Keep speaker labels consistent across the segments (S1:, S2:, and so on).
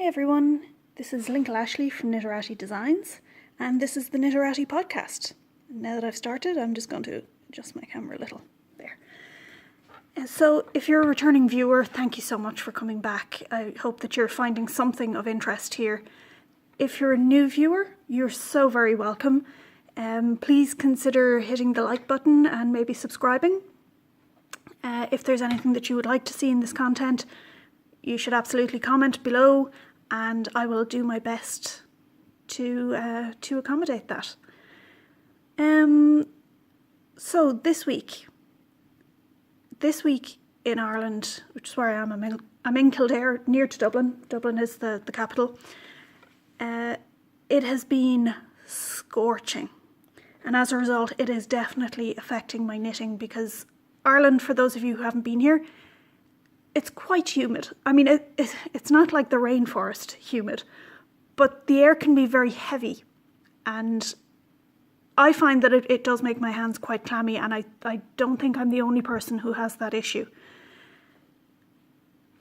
S1: everyone, this is Lincoln Ashley from Knitteratti Designs, and this is the Knitteratti podcast. Now that I've started, I'm just going to adjust my camera a little. There. So if you're a returning viewer, thank you so much for coming back. I hope that you're finding something of interest here. If you're a new viewer, you're so very welcome. Please consider hitting the like button and maybe subscribing. If there's anything that you would like to see in this content, you should absolutely comment below, and I will do my best to accommodate that. So this week in Ireland, which is where I am, I'm in Kildare, near to Dublin. Dublin is the capital. It has been scorching, and as a result, it is definitely affecting my knitting, because Ireland, for those of you who haven't been here, it's quite humid. I mean, it's not like the rainforest humid, but the air can be very heavy, and I find that it does make my hands quite clammy, and I don't think I'm the only person who has that issue.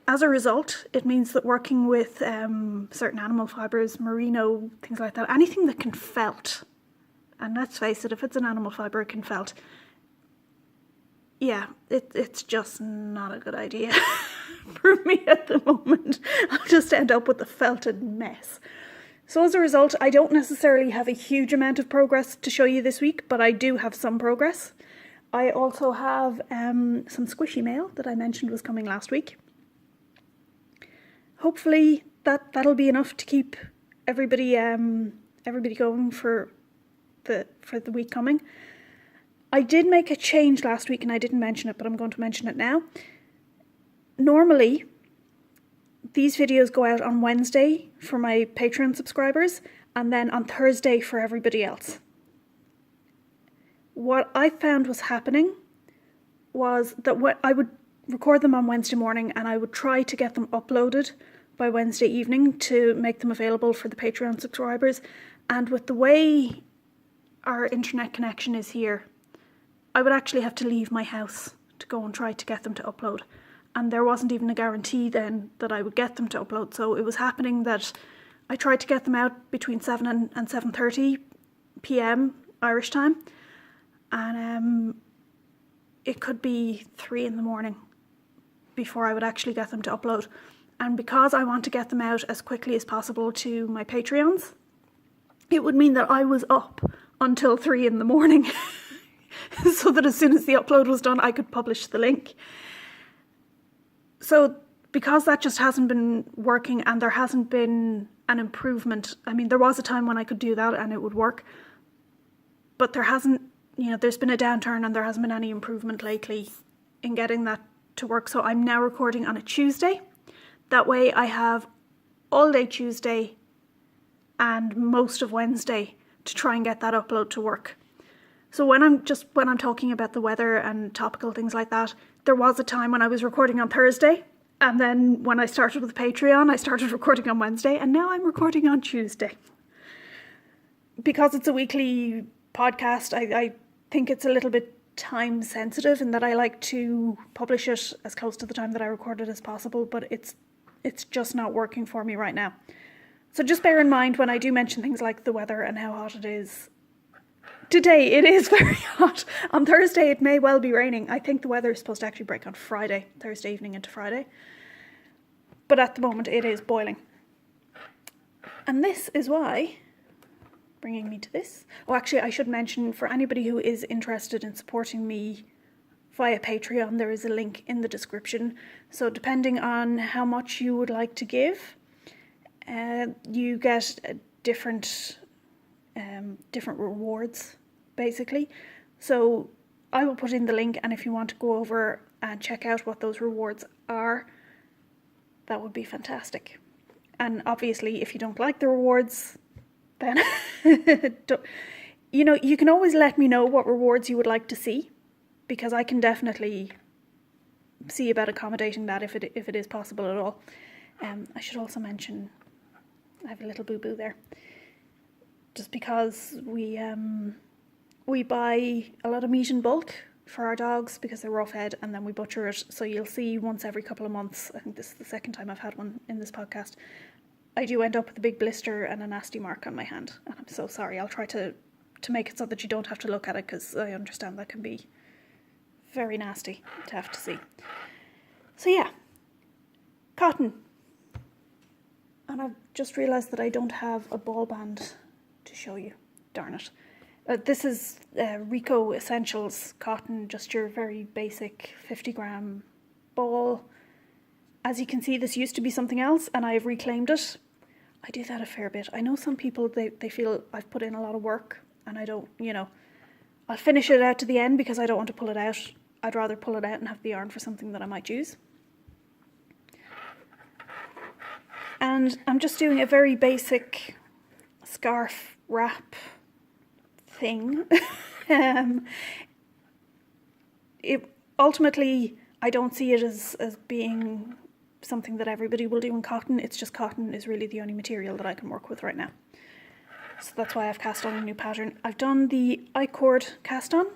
S1: As a result, it means that working with certain animal fibres, merino, things like that, anything that can felt, and let's face it, if it's an animal fibre, it can felt. Yeah, it's just not a good idea for me at the moment. I'll just end up with a felted mess. So as a result, I don't necessarily have a huge amount of progress to show you this week, but I do have some progress. I also have some squishy mail that I mentioned was coming last week. Hopefully that'll be enough to keep everybody going for the week coming. I did make a change last week and I didn't mention it, but I'm going to mention it now. Normally, these videos go out on Wednesday for my Patreon subscribers and then on Thursday for everybody else. What I found was happening was that I would record them on Wednesday morning and I would try to get them uploaded by Wednesday evening to make them available for the Patreon subscribers. And with the way our internet connection is here, I would actually have to leave my house to go and try to get them to upload. And there wasn't even a guarantee then that I would get them to upload. So it was happening that I tried to get them out between 7 and 7:30 p.m. Irish time. And it could be 3 in the morning before I would actually get them to upload. And because I want to get them out as quickly as possible to my Patreons, it would mean that I was up until 3 in the morning. So that as soon as the upload was done, I could publish the link. So because that just hasn't been working and there hasn't been an improvement, I mean, there was a time when I could do that and it would work, but there hasn't, there's been a downturn and there hasn't been any improvement lately in getting that to work. So I'm now recording on a Tuesday. That way I have all day Tuesday and most of Wednesday to try and get that upload to work. So when I'm talking about the weather and topical things like that, there was a time when I was recording on Thursday, and then when I started with Patreon, I started recording on Wednesday, and now I'm recording on Tuesday. Because it's a weekly podcast, I think it's a little bit time sensitive in that I like to publish it as close to the time that I record it as possible, but it's just not working for me right now. So just bear in mind when I do mention things like the weather and how hot it is. Today it is very hot. On Thursday it may well be raining. I think the weather is supposed to actually break on Friday, Thursday evening into Friday. But at the moment it is boiling. And this is why, bringing me to this. Oh, actually I should mention, for anybody who is interested in supporting me via Patreon, there is a link in the description. So depending on how much you would like to give, you get different rewards, basically. So I will put in the link, and if you want to go over and check out what those rewards are, that would be fantastic. And obviously if you don't like the rewards, then you can always let me know what rewards you would like to see, because I can definitely see about accommodating that if it is possible at all. I should also mention I have a little boo-boo there. Just because we buy a lot of meat in bulk for our dogs because they're raw fed, and then we butcher it. So you'll see once every couple of months, I think this is the second time I've had one in this podcast, I do end up with a big blister and a nasty mark on my hand. And I'm so sorry. I'll try to make it so that you don't have to look at it, because I understand that can be very nasty to have to see. So yeah, cotton. And I've just realised that I don't have a ball band to show you. Darn it. This is Rico Essentials cotton, just your very basic 50-gram ball. As you can see, this used to be something else and I've reclaimed it. I do that a fair bit. I know some people, they feel I've put in a lot of work and I don't, you know, I'll finish it out to the end because I don't want to pull it out. I'd rather pull it out and have the yarn for something that I might use. And I'm just doing a very basic scarf wrap thing. Ultimately, I don't see it as being something that everybody will do in cotton. It's just cotton is really the only material that I can work with right now. So that's why I've cast on a new pattern. I've done the I-cord cast on,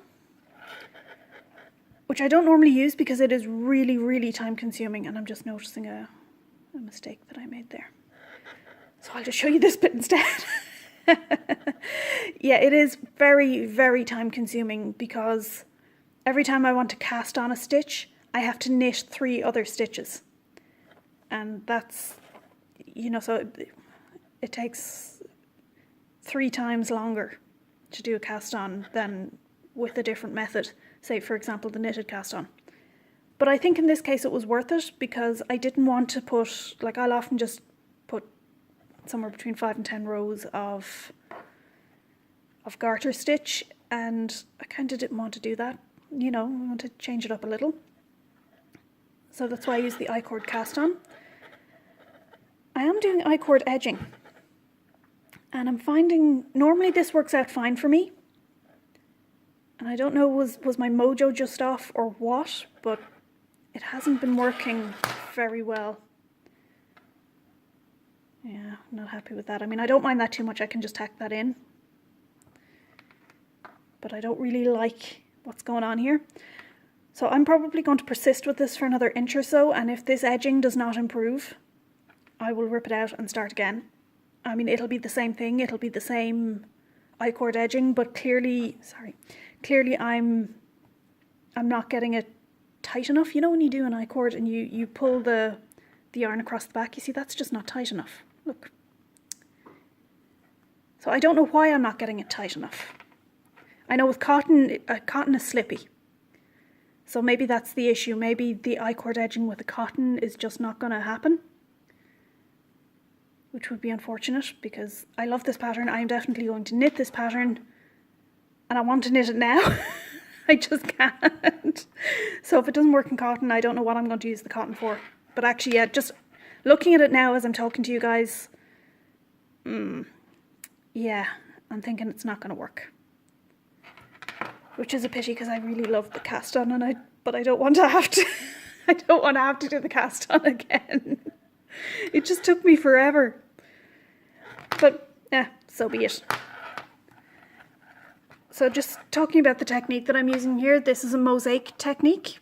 S1: which I don't normally use because it is really, really time consuming, and I'm just noticing a mistake that I made there. So I'll just show you this bit instead. Yeah, it is very, very time consuming because every time I want to cast on a stitch, I have to knit 3 other stitches. And that's, you know, so it takes 3 times longer to do a cast on than with a different method. Say, for example, the knitted cast on. But I think in this case it was worth it because I didn't want to put, like I'll often just put somewhere between 5 and 10 rows of garter stitch, and I kind of didn't want to do that, you know, I want to change it up a little. So that's why I use the I-cord cast on. I am doing I-cord edging, and I'm finding normally this works out fine for me. And I don't know, was my mojo just off or what, but it hasn't been working very well. Yeah, I'm not happy with that. I mean, I don't mind that too much. I can just tack that in. But I don't really like what's going on here. So I'm probably going to persist with this for another inch or so. And if this edging does not improve, I will rip it out and start again. I mean, it'll be the same thing. It'll be the same I-cord edging, but clearly I'm not getting it tight enough. You know when you do an I-cord and you pull the yarn across the back, you see that's just not tight enough. Look. So I don't know why I'm not getting it tight enough. I know with cotton, cotton is slippy. So maybe that's the issue. Maybe the I-cord edging with the cotton is just not going to happen. Which would be unfortunate because I love this pattern. I am definitely going to knit this pattern. And I want to knit it now. I just can't. So if it doesn't work in cotton, I don't know what I'm going to use the cotton for. But actually, yeah, just looking at it now as I'm talking to you guys, yeah, I'm thinking it's not going to work. Which is a pity because I really love the cast on, but I don't want to have to. I don't want to have to do the cast on again. It just took me forever. But yeah, so be it. So just talking about the technique that I'm using here, this is a mosaic technique.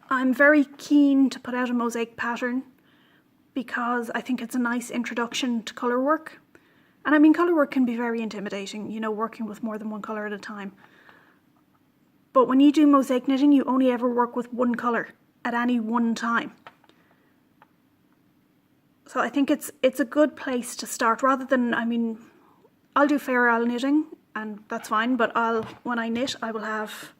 S1: I'm very keen to put out a mosaic pattern because I think it's a nice introduction to colour work. And I mean, colour work can be very intimidating, you know, working with more than one colour at a time. But when you do mosaic knitting, you only ever work with one colour at any one time. So I think it's a good place to start rather than, I mean, I'll do fair isle knitting and that's fine, but when I knit, I will have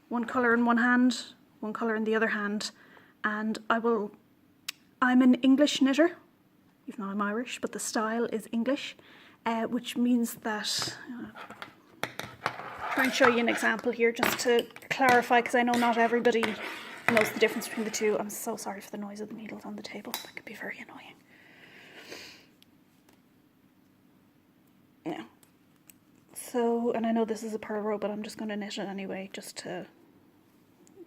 S1: one colour in one hand, one colour in the other hand, and I'm an English knitter, even though I'm Irish, but the style is English, which means that, I'll try and show you an example here just to clarify, because I know not everybody knows the difference between the two. I'm so sorry for the noise of the needles on the table, that can be very annoying. Yeah. So, and I know this is a purl row, but I'm just going to knit it anyway, just to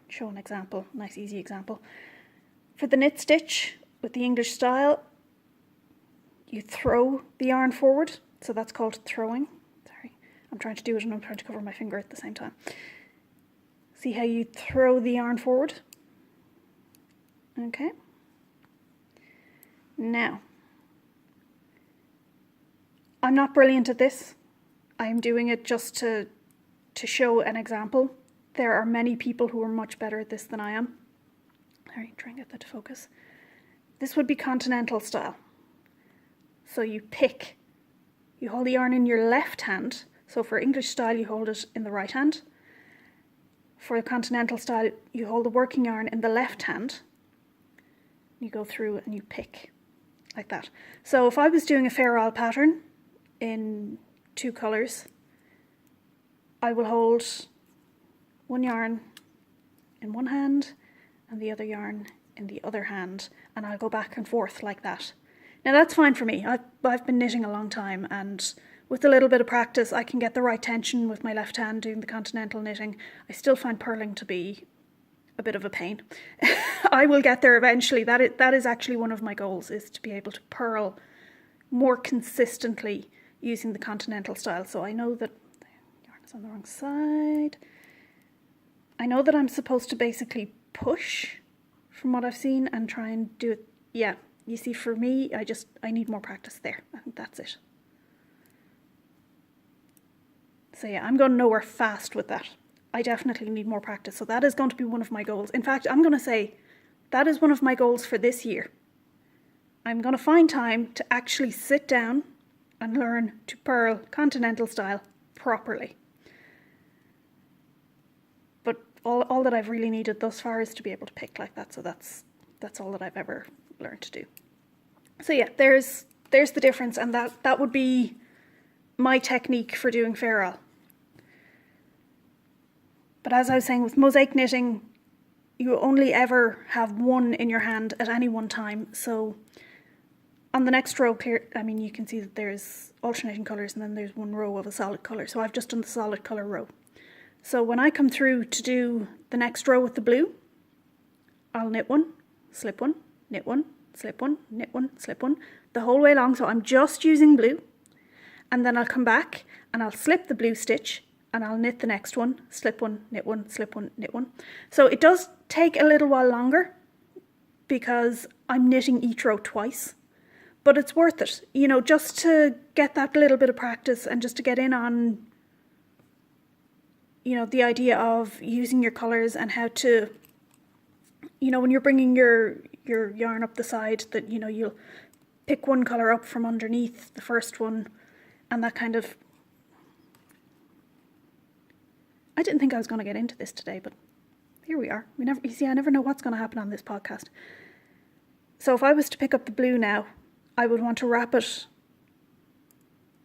S1: show an example, nice easy example. For the knit stitch with the English style, you throw the yarn forward, so that's called throwing. Sorry, I'm trying to do it and I'm trying to cover my finger at the same time. See how you throw the yarn forward? Okay. Now, I'm not brilliant at this. I'm doing it just to show an example. There are many people who are much better at this than I am. All right, try and get that to focus. This would be Continental style. So you hold the yarn in your left hand. So for English style, you hold it in the right hand. For Continental style, you hold the working yarn in the left hand. You go through and you pick like that. So if I was doing a Fair Isle pattern in 2 colours, I will hold one yarn in one hand and the other yarn in the other hand, and I'll go back and forth like that. Now that's fine for me. I've been knitting a long time, and with a little bit of practice I can get the right tension with my left hand doing the Continental knitting. I still find purling to be a bit of a pain. I will get there eventually. That is actually one of my goals, is to be able to purl more consistently using the Continental style. So I know that the yarn is on the wrong side. I know that I'm supposed to basically push from what I've seen and try and do it. Yeah, you see, for me, I need more practice there. I think that's it. So yeah, I'm going nowhere fast with that. I definitely need more practice. So that is going to be one of my goals. In fact, I'm going to say that is one of my goals for this year. I'm going to find time to actually sit down and learn to purl Continental style properly. But all that I've really needed thus far is to be able to pick like that. So that's all that I've ever learned to do. So yeah, there's the difference, and that would be my technique for doing Fair Isle. But as I was saying, with mosaic knitting, you only ever have one in your hand at any one time. So on the next row, you can see that there's alternating colours and then there's one row of a solid colour. So I've just done the solid colour row. So when I come through to do the next row with the blue, I'll knit one, slip one, knit one, slip one, knit one, slip one, the whole way along. So I'm just using blue, and then I'll come back and I'll slip the blue stitch and I'll knit the next one, slip one, knit one, slip one, knit one. So it does take a little while longer because I'm knitting each row twice, but it's worth it, you know, just to get that little bit of practice and just to get in on, you know, the idea of using your colours and how to, you know, when you're bringing your yarn up the side, that, you know, you'll pick one colour up from underneath the first one, and that kind of... I didn't think I was going to get into this today, but here we are. I never know what's going to happen on this podcast. So if I was to pick up the blue now, I would want to wrap it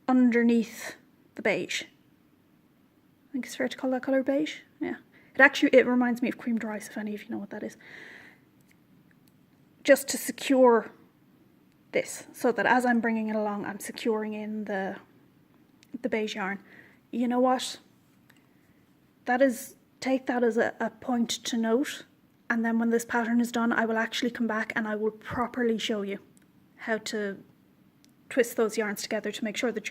S1: underneath the beige. I think it's fair to call that colour beige. Yeah. It reminds me of cream rice, if any of you know what that is. Just to secure this, so that as I'm bringing it along, I'm securing in the beige yarn. You know what? Take that as a point to note, and then when this pattern is done, I will actually come back and I will properly show you how to twist those yarns together to make sure that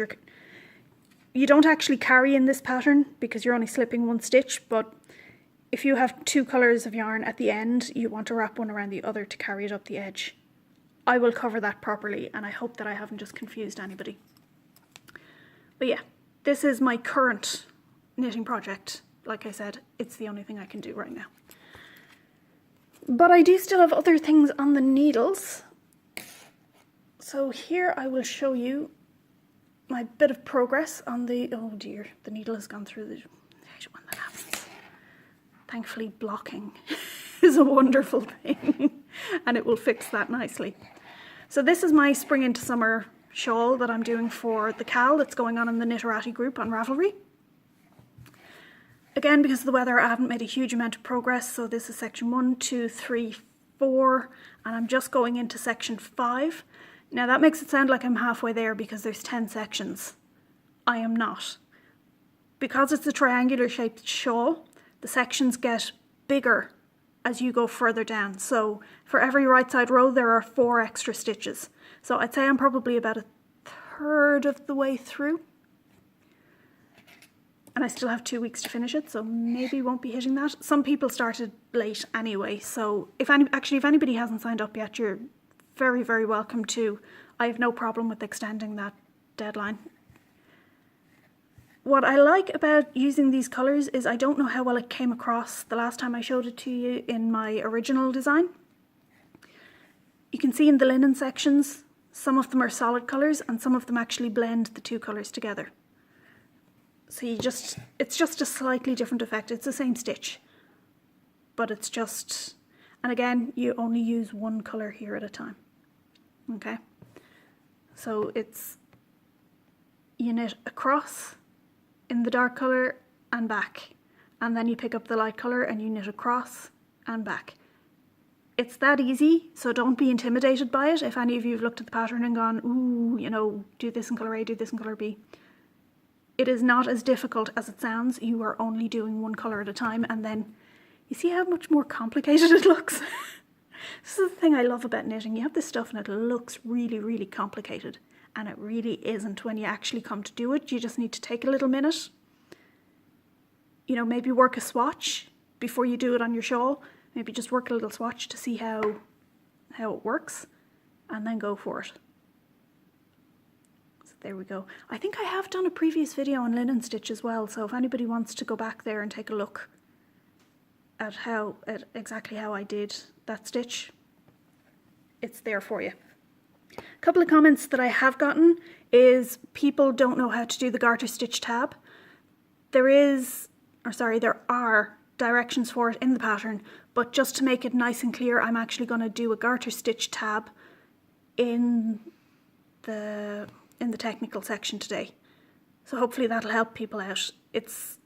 S1: you don't actually carry in this pattern because you're only slipping one stitch, but if you have 2 colours of yarn at the end, you want to wrap one around the other to carry it up the edge. I will cover that properly, and I hope that I haven't just confused anybody. But yeah, this is my current knitting project. Like I said, it's the only thing I can do right now. But I do still have other things on the needles. So here I will show you my bit of progress on the... Oh dear, the needle has gone through the... When that happens. Thankfully, blocking is a wonderful thing, and it will fix that nicely. So this is my spring into summer shawl that I'm doing for the Cal that's going on in the Knitteratti group on Ravelry. Again, because of the weather, I haven't made a huge amount of progress, so this is section 1, 2, 3, 4, and I'm just going into section 5. Now that makes it sound like I'm halfway there because there's 10 sections. I am not. Because it's a triangular shaped shawl, the sections get bigger as you go further down. So for every right side row, there are 4 extra stitches. So I'd say I'm probably about 1/3 of the way through. And I still have 2 weeks to finish it, so maybe won't be hitting that. Some people started late anyway, so if anybody hasn't signed up yet, you're very, very welcome too. I have no problem with extending that deadline. What I like about using these colours is I don't know how well it came across the last time I showed it to you in my original design. You can see in the linen sections, some of them are solid colours and some of them actually blend the two colours together. So it's just a slightly different effect. It's the same stitch, but it's just, and again, you only use one colour here at a time. Okay, so you knit across in the dark colour and back, and then you pick up the light colour and you knit across and back. It's that easy, so don't be intimidated by it. If any of you have looked at the pattern and gone, ooh, you know, do this in colour A, do this in colour B. It is not as difficult as it sounds. You are only doing one colour at a time, and then you see how much more complicated it looks. This is the thing I love about knitting. You have this stuff and it looks really, really complicated, and it really isn't when you actually come to do it. You just need to take a little minute, you know, maybe work a swatch before you do it on your shawl. Maybe just work a little swatch to see how it works, and then go for it. So there we go. I think I have done a previous video on linen stitch as well, so if anybody wants to go back there and take a look at exactly how I did that stitch, it's there for you. A couple of comments that I have gotten is people don't know how to do the garter stitch tab. There are directions for it in the pattern, but just to make it nice and clear, I'm actually going to do a garter stitch tab in the technical section today. So hopefully that'll help people out. It's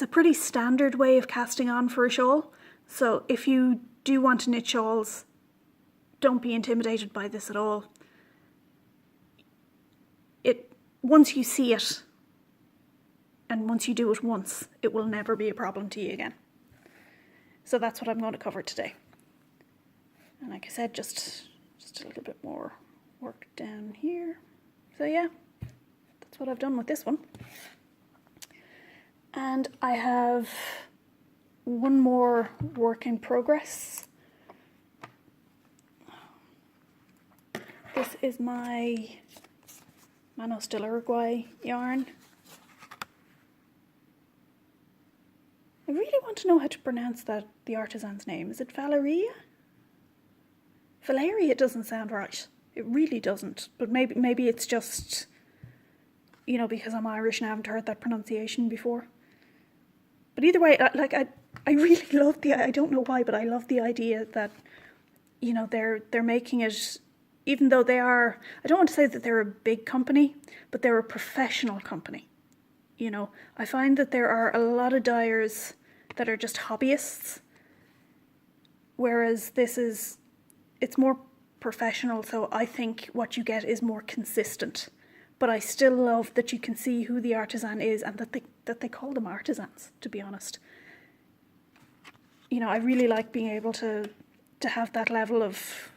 S1: a pretty standard way of casting on for a shawl, so if you do want to knit shawls, don't be intimidated by this at all. Once you see it, and once you do it once, it will never be a problem to you again. So that's what I'm going to cover today. And like I said, just a little bit more work down here. So yeah, that's what I've done with this one. And I have one more work in progress. This is my Manos del Uruguay yarn. I really want to know how to pronounce the artisan's name. Is it Valeria? Valeria doesn't sound right. It really doesn't. But maybe it's just, you know, because I'm Irish and I haven't heard that pronunciation before. But either way, I really love I don't know why, but I love the idea that, you know, they're making it, even though they are, I don't want to say that they're a big company, but they're a professional company. You know, I find that there are a lot of dyers that are just hobbyists, whereas it's more professional, so I think what you get is more consistent. But I still love that you can see who the artisan is and that they call them artisans, to be honest. You know, I really like being able to have that level of,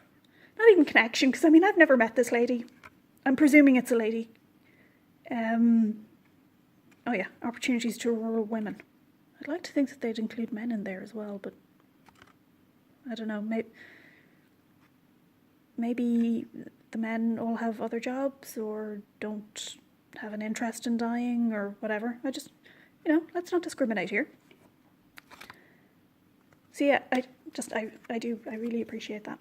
S1: not even connection, because I mean, I've never met this lady. I'm presuming it's a lady. Oh yeah, opportunities to rural women. I'd like to think that they'd include men in there as well, but I don't know, maybe the men all have other jobs or don't have an interest in dyeing or whatever. I just, you know, let's not discriminate here. So yeah, I really appreciate that.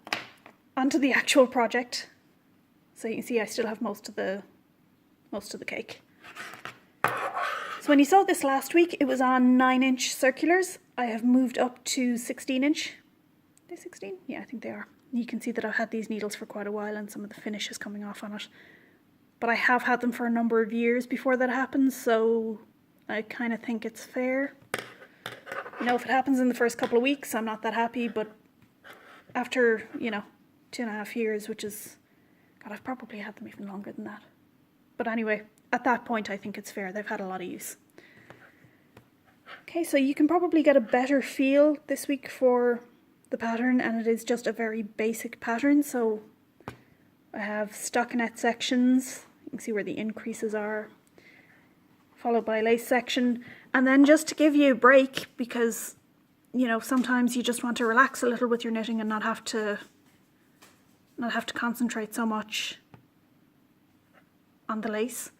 S1: On to the actual project. So you can see I still have most of the cake. So when you saw this last week, it was on 9-inch circulars. I have moved up to 16-inch. Are they 16? Yeah, I think they are. You can see that I've had these needles for quite a while and some of the finish is coming off on it. But I have had them for a number of years before that happens, so I kind of think it's fair. You know, if it happens in the first couple of weeks, I'm not that happy, but after, you know, 2.5 years, which is, God, I've probably had them even longer than that. But anyway, at that point, I think it's fair. They've had a lot of use. Okay, so you can probably get a better feel this week for the pattern, and it is just a very basic pattern. So I have stockinette sections. You can see where the increases are, followed by a lace section. And then just to give you a break, because, you know, sometimes you just want to relax a little with your knitting and not have to not have to concentrate so much on the lace.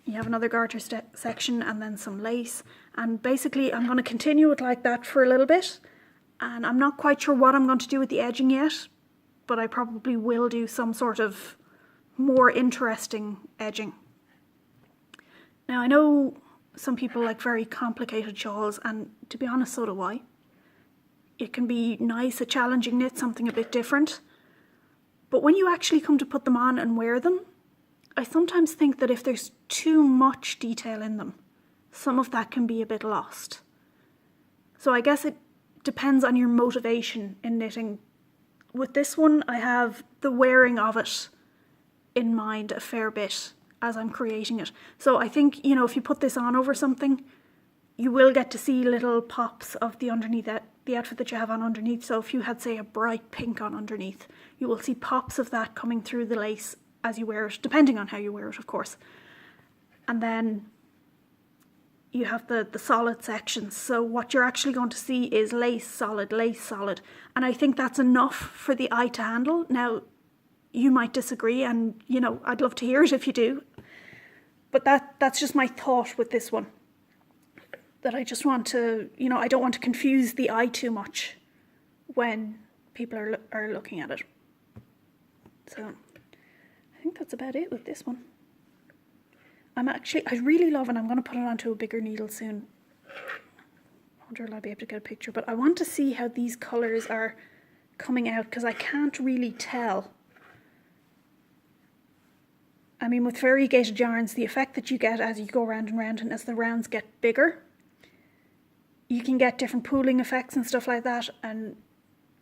S1: You have another garter section and then some lace, and basically I'm going to continue it like that for a little bit, and I'm not quite sure what I'm going to do with the edging yet, but I probably will do some sort of more interesting edging. Now I know some people like very complicated shawls, and to be honest, so do I. It can be nice, a challenging knit, something a bit different, but when you actually come to put them on and wear them, I sometimes think that if there's too much detail in them, some of that can be a bit lost. So I guess it depends on your motivation in knitting. With this one, I have the wearing of it in mind a fair bit as I'm creating it. So I think, you know, if you put this on over something, you will get to see little pops of the underneath the outfit that you have on underneath. So if you had, say, a bright pink on underneath, you will see pops of that coming through the lace as you wear it, depending on how you wear it, of course. And then you have the solid sections. So what you're actually going to see is lace solid. And I think that's enough for the eye to handle. Now, you might disagree, and, you know, I'd love to hear it if you do. But that's just my thought with this one. That I just want to, you know, I don't want to confuse the eye too much when people are looking at it. So I think that's about it with this one. I really love, and I'm going to put it onto a bigger needle soon. I wonder if I'll be able to get a picture, but I want to see how these colours are coming out, because I can't really tell. I mean, with variegated yarns, the effect that you get as you go round and round, and as the rounds get bigger, you can get different pooling effects and stuff like that. And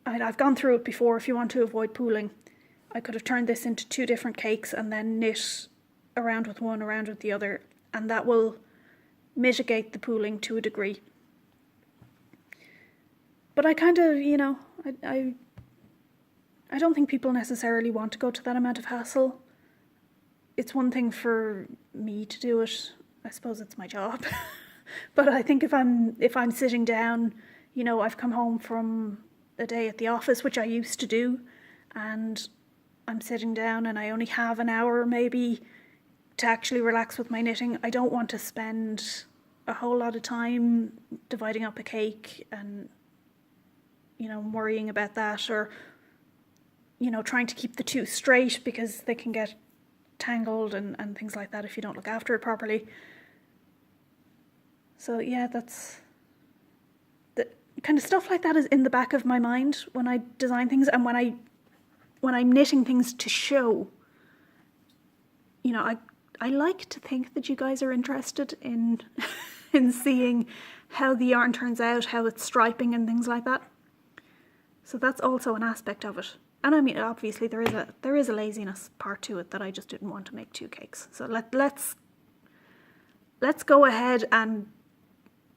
S1: I've gone through it before. If you want to avoid pooling, I could have turned this into 2 different cakes and then knit around with one, around with the other, and that will mitigate the pooling to a degree. But I kind of, you know, I don't think people necessarily want to go to that amount of hassle. It's one thing for me to do it. I suppose it's my job. But I think if I'm sitting down, you know, I've come home from a day at the office, which I used to do, and I'm sitting down and I only have an hour maybe to actually relax with my knitting. I don't want to spend a whole lot of time dividing up a cake and, you know, worrying about that, or, you know, trying to keep the two straight, because they can get tangled and things like that if you don't look after it properly. So yeah, that's the kind of stuff like that is in the back of my mind when I design things, and when I'm knitting things to show. You know, I like to think that you guys are interested in in seeing how the yarn turns out, how it's striping and things like that. So that's also an aspect of it. And I mean, obviously there is a laziness part to it that I just didn't want to make 2 cakes. So let's go ahead and,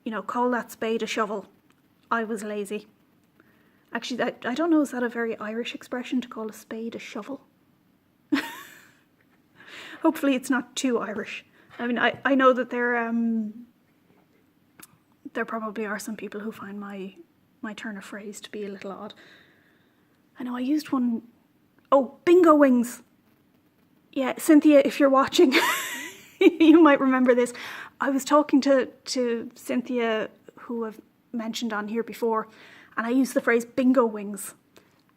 S1: you know, call that spade a shovel. I was lazy. Actually, I don't know, is that a very Irish expression, to call a spade a shovel? Hopefully it's not too Irish. I mean, I know that there probably are some people who find my turn of phrase to be a little odd. I know I used one. Oh, bingo wings. Yeah, Cynthia, if you're watching, you might remember this. I was talking to Cynthia, who I've mentioned on here before, and I used the phrase bingo wings,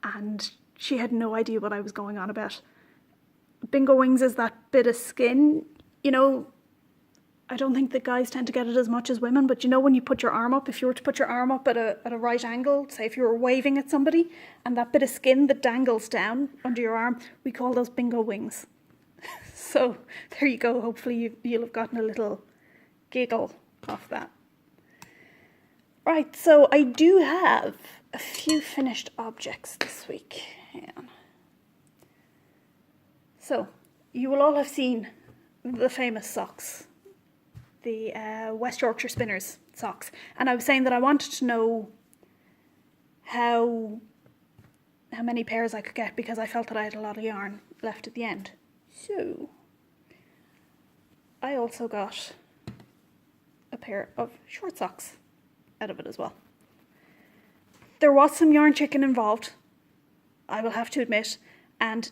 S1: and she had no idea what I was going on about. Bingo wings is that bit of skin, you know, I don't think that guys tend to get it as much as women, but you know when you put your arm up, if you were to put your arm up at a right angle, say if you were waving at somebody, and that bit of skin that dangles down under your arm, we call those bingo wings. So there you go, hopefully you'll have gotten a little giggle off that. Right, so I do have a few finished objects this week. Hang on. So you will all have seen the famous socks, the West Yorkshire Spinners socks, and I was saying that I wanted to know how many pairs I could get, because I felt that I had a lot of yarn left at the end. So I also got a pair of short socks out of it as well. There was some yarn chicken involved, I will have to admit, and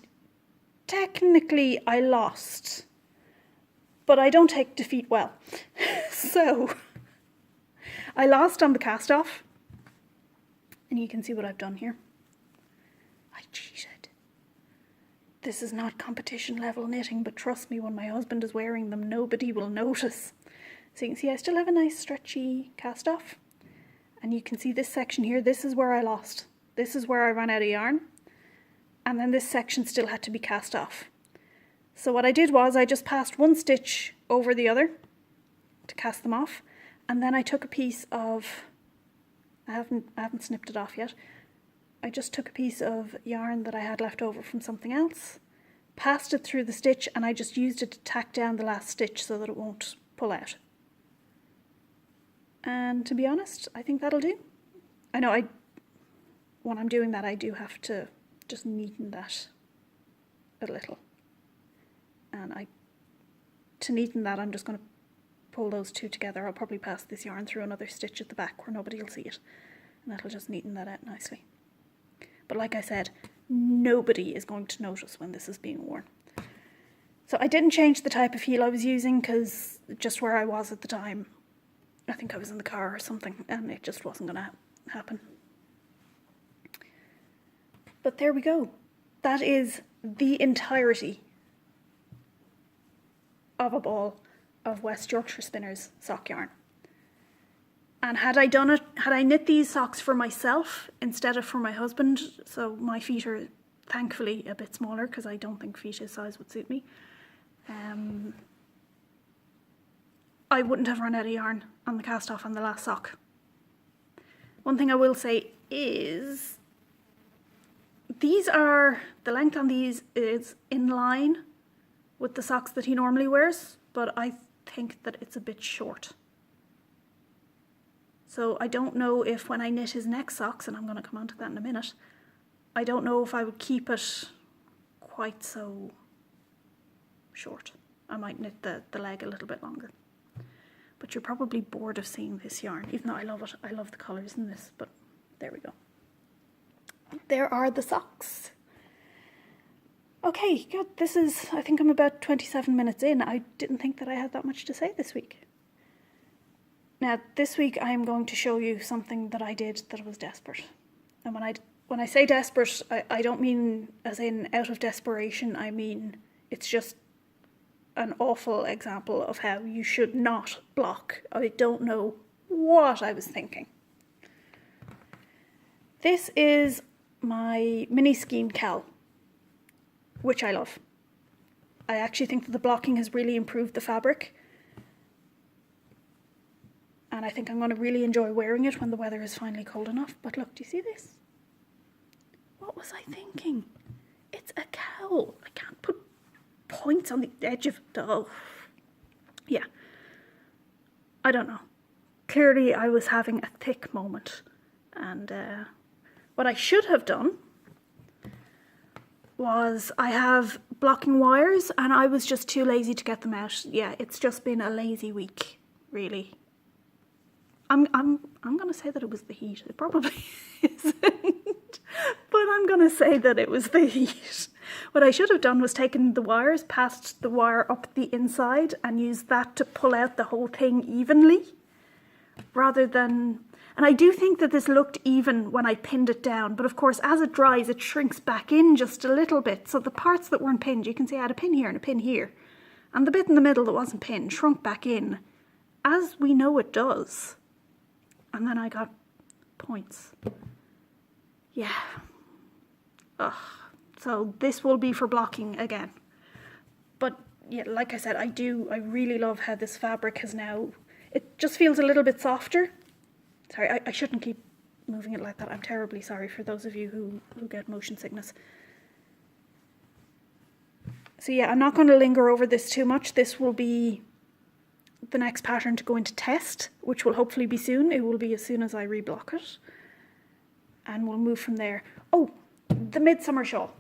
S1: technically I lost, but I don't take defeat well. So I lost on the cast off, and you can see what I've done here. I cheated. This is not competition level knitting, but trust me, when my husband is wearing them, nobody will notice. So you can see I still have a nice stretchy cast off, and you can see this section here, this is where I lost. This is where I ran out of yarn, and then this section still had to be cast off. So what I did was I just passed one stitch over the other to cast them off, and then I took a piece of, I haven't snipped it off yet, I just took a piece of yarn that I had left over from something else, passed it through the stitch, and I just used it to tack down the last stitch so that it won't pull out. And to be honest, I think that'll do. I know when I'm doing that, I do have to just neaten that a little. And to neaten that, I'm just going to pull those two together. I'll probably pass this yarn through another stitch at the back where nobody will see it. And that'll just neaten that out nicely. But like I said, nobody is going to notice when this is being worn. So I didn't change the type of heel I was using because just where I was at the time, I think I was in the car or something, and it just wasn't going to happen. But there we go. That is the entirety of a ball of West Yorkshire Spinners sock yarn. And had I knit these socks for myself instead of for my husband, so my feet are thankfully a bit smaller because I don't think feet his size would suit me, I wouldn't have run out of yarn on the cast off on the last sock. One thing I will say is the length on these is in line with the socks that he normally wears, but I think that it's a bit short. So I don't know if when I knit his next socks, and I'm going to come on to that in a minute, I don't know if I would keep it quite so short. I might knit the leg a little bit longer. But you're probably bored of seeing this yarn, even though I love it. I love the colours in this, but there we go. There are the socks. Okay, good. I think I'm about 27 minutes in. I didn't think that I had that much to say this week. Now, this week I'm going to show you something that I did that was desperate. And when I say desperate, I don't mean as in out of desperation. I mean, it's just an awful example of how you should not block. I don't know what I was thinking. This is my mini skein cowl, which I love. I actually think that the blocking has really improved the fabric. And I think I'm going to really enjoy wearing it when the weather is finally cold enough. But look, do you see this? What was I thinking? It's a cowl. I can't put points on the edge of it. Oh, yeah. I don't know. Clearly I was having a thick moment. And what I should have done was I have blocking wires and I was just too lazy to get them out. Yeah, it's just been a lazy week, really. I'm going to say that it was the heat. It probably isn't, but I'm going to say that it was the heat. What I should have done was taken the wires, passed the wire up the inside and used that to pull out the whole thing evenly, rather than... And I do think that this looked even when I pinned it down, but of course as it dries it shrinks back in just a little bit, so the parts that weren't pinned, you can see I had a pin here and a pin here, and the bit in the middle that wasn't pinned shrunk back in, as we know it does. And then I got points. Yeah. Ugh. So this will be for blocking again. But yeah, like I said, I really love how this fabric has now, it just feels a little bit softer. Sorry, I shouldn't keep moving it like that. I'm terribly sorry for those of you who get motion sickness. So yeah, I'm not going to linger over this too much. This will be the next pattern to go into test, which will hopefully be soon. It will be as soon as I reblock it. And we'll move from there. Oh, the Midsummer Shawl.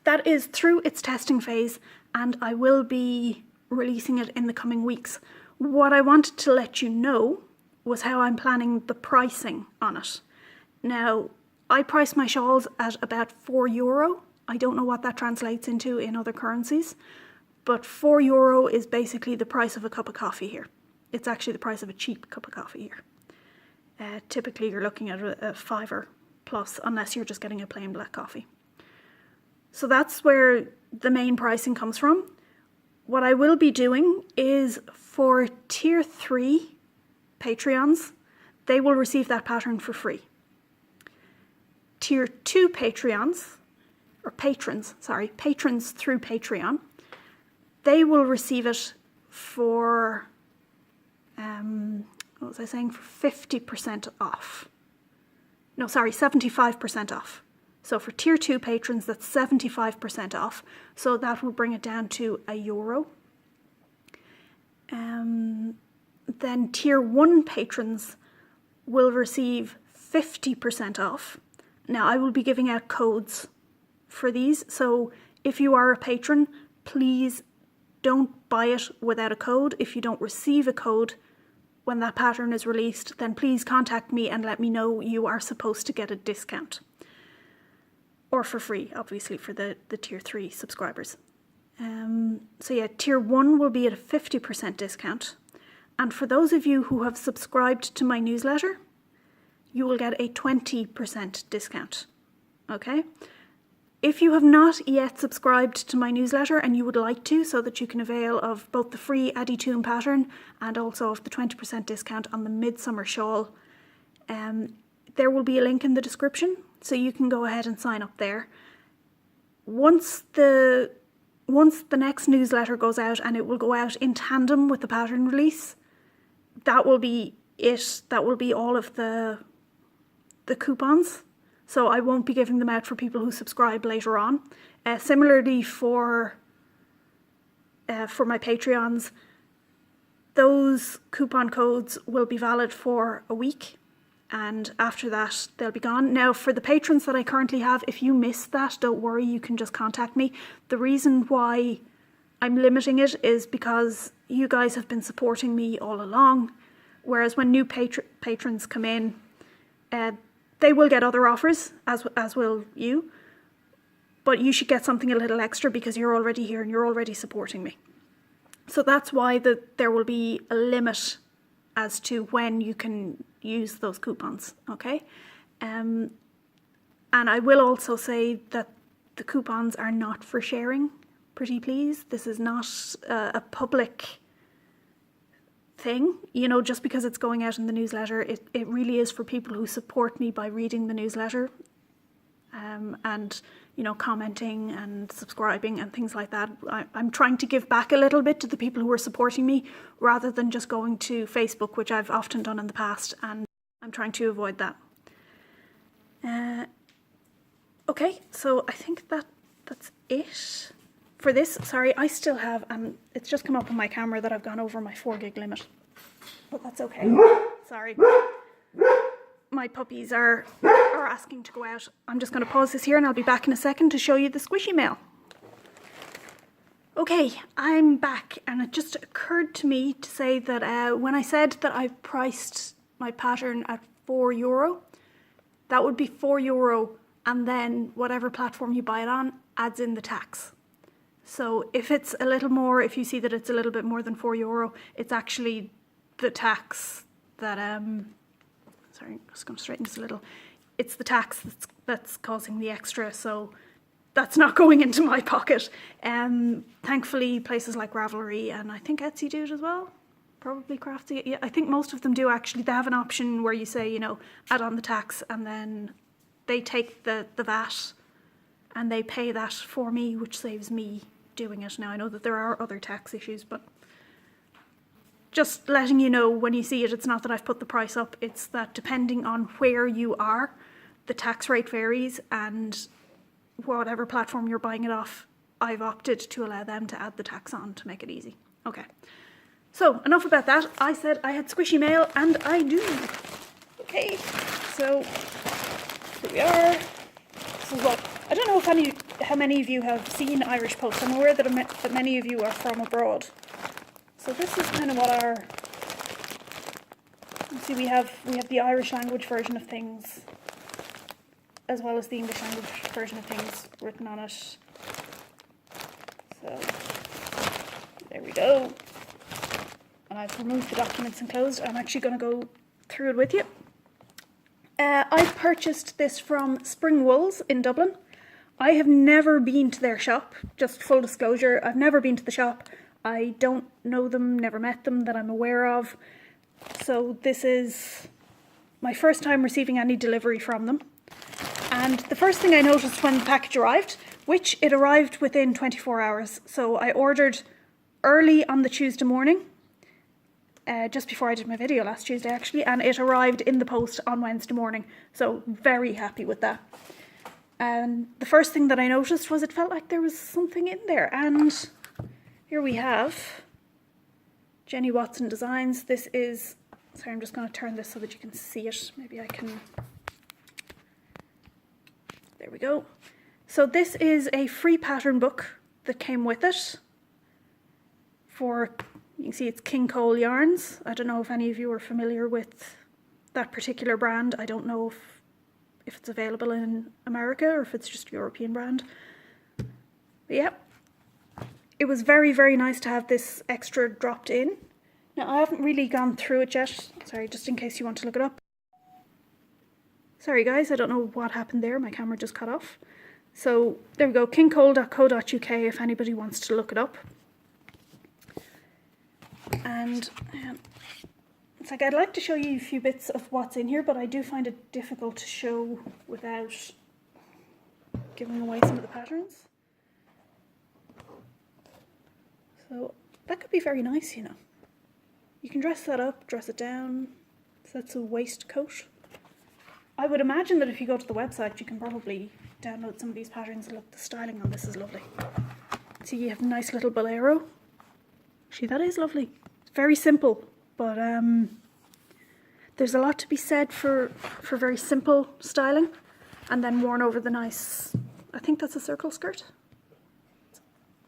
S1: That is through its testing phase and I will be releasing it in the coming weeks. What I wanted to let you know was how I'm planning the pricing on it. Now, I priced my shawls at about €4. I don't know what that translates into in other currencies, but €4 is basically the price of a cup of coffee here. It's actually the price of a cheap cup of coffee here. Typically you're looking at a £5 plus, unless you're just getting a plain black coffee. So that's where the main pricing comes from. What I will be doing is for tier 3 Patreons, they will receive that pattern for free. Tier 2 Patreons, or patrons through Patreon, they will receive it for, what was I saying, for 50% off. No, sorry, 75% off. So for tier 2 patrons, that's 75% off. So that will bring it down to €1. Then tier 1 patrons will receive 50% off. Now I will be giving out codes for these. So if you are a patron, please don't buy it without a code. If you don't receive a code when that pattern is released, then please contact me and let me know you are supposed to get a discount. Or for free, obviously, for the tier 3 subscribers. So yeah, tier 1 will be at a 50% discount. And for those of you who have subscribed to my newsletter, you will get a 20% discount. Okay? If you have not yet subscribed to my newsletter and you would like to, so that you can avail of both the free Addy Toon pattern and also of the 20% discount on the Midsummer Shawl, there will be a link in the description, so you can go ahead and sign up there. Once the next newsletter goes out, and it will go out in tandem with the pattern release, that will be it. That will be all of the coupons. So I won't be giving them out for people who subscribe later on. Similarly for my Patreons, those coupon codes will be valid for a week, and after that they'll be gone. Now for the patrons that I currently have, if you miss that, don't worry, you can just contact me. The reason why I'm limiting it is because you guys have been supporting me all along, whereas when new patrons come in, they will get other offers, as will you, but you should get something a little extra because you're already here and you're already supporting me. So that's why there will be a limit as to when you can use those coupons, okay? And I will also say that the coupons are not for sharing, pretty please. This is not a public thing, you know, just because it's going out in the newsletter. It really is for people who support me by reading the newsletter and, you know, commenting and subscribing and things like that. I'm trying to give back a little bit to the people who are supporting me rather than just going to Facebook, which I've often done in the past, and I'm trying to avoid that. Okay, so I think that's it for this. Sorry, I still have, it's just come up on my camera that I've gone over my 4 gig limit, but that's okay. Sorry. My puppies are asking to go out. I'm just going to pause this here and I'll be back in a second to show you the squishy mail. Okay, I'm back, and it just occurred to me to say that when I said that I priced my pattern at €4, that would be €4, and then whatever platform you buy it on adds in the tax. So if it's a little more, if you see that it's a little bit more than €4, it's actually the tax that, sorry, I'm just going to straighten this a little. It's the tax that's causing the extra, so that's not going into my pocket. Thankfully, places like Ravelry and I think Etsy do it as well. Probably Crafty. Yeah, I think most of them do actually. They have an option where you say, you know, add on the tax, and then they take the VAT and they pay that for me, which saves me doing it. Now I know that there are other tax issues, but just letting you know when you see it, it's not that I've put the price up, it's that depending on where you are, the tax rate varies, and whatever platform you're buying it off, I've opted to allow them to add the tax on to make it easy. Okay, so enough about that. I said I had squishy mail, and I do. Okay, so here we are. This is what, I don't know how many of you have seen Irish Post. I'm aware that many of you are from abroad. So this is kind of what our, you see, we have the Irish language version of things as well as the English language version of things written on it. So there we go. And I've removed the documents and closed. I'm actually going to go through it with you. I've purchased this from Spring Wools in Dublin. I have never been to their shop, just full disclosure. I've never been to the shop. I don't know them, never met them that I'm aware of. So this is my first time receiving any delivery from them. And the first thing I noticed when the package arrived, which it arrived within 24 hours. So I ordered early on the Tuesday morning, just before I did my video last Tuesday actually, and it arrived in the post on Wednesday morning. So very happy with that. And the first thing that I noticed was it felt like there was something in there. And here we have Jenny Watson Designs. This is, sorry, I'm just going to turn this so that you can see it. Maybe I can, there we go. So this is a free pattern book that came with it for, you can see it's King Cole yarns. I don't know if any of you are familiar with that particular brand. I don't know if it's available in America or if it's just a European brand. But yeah, it was very, very nice to have this extra dropped in. Now I haven't really gone through it yet. Sorry, just in case you want to look it up. Sorry guys, I don't know what happened there. My camera just cut off. So there we go, kingcole.co.uk if anybody wants to look it up. And it's like I'd like to show you a few bits of what's in here, but I do find it difficult to show without giving away some of the patterns. So that could be very nice, you know. You can dress that up, dress it down. So that's a waistcoat. I would imagine that if you go to the website, you can probably download some of these patterns. Look, the styling on this is lovely. See, you have a nice little bolero. Actually, that is lovely. It's very simple, but there's a lot to be said for very simple styling, and then worn over the nice, I think that's a circle skirt.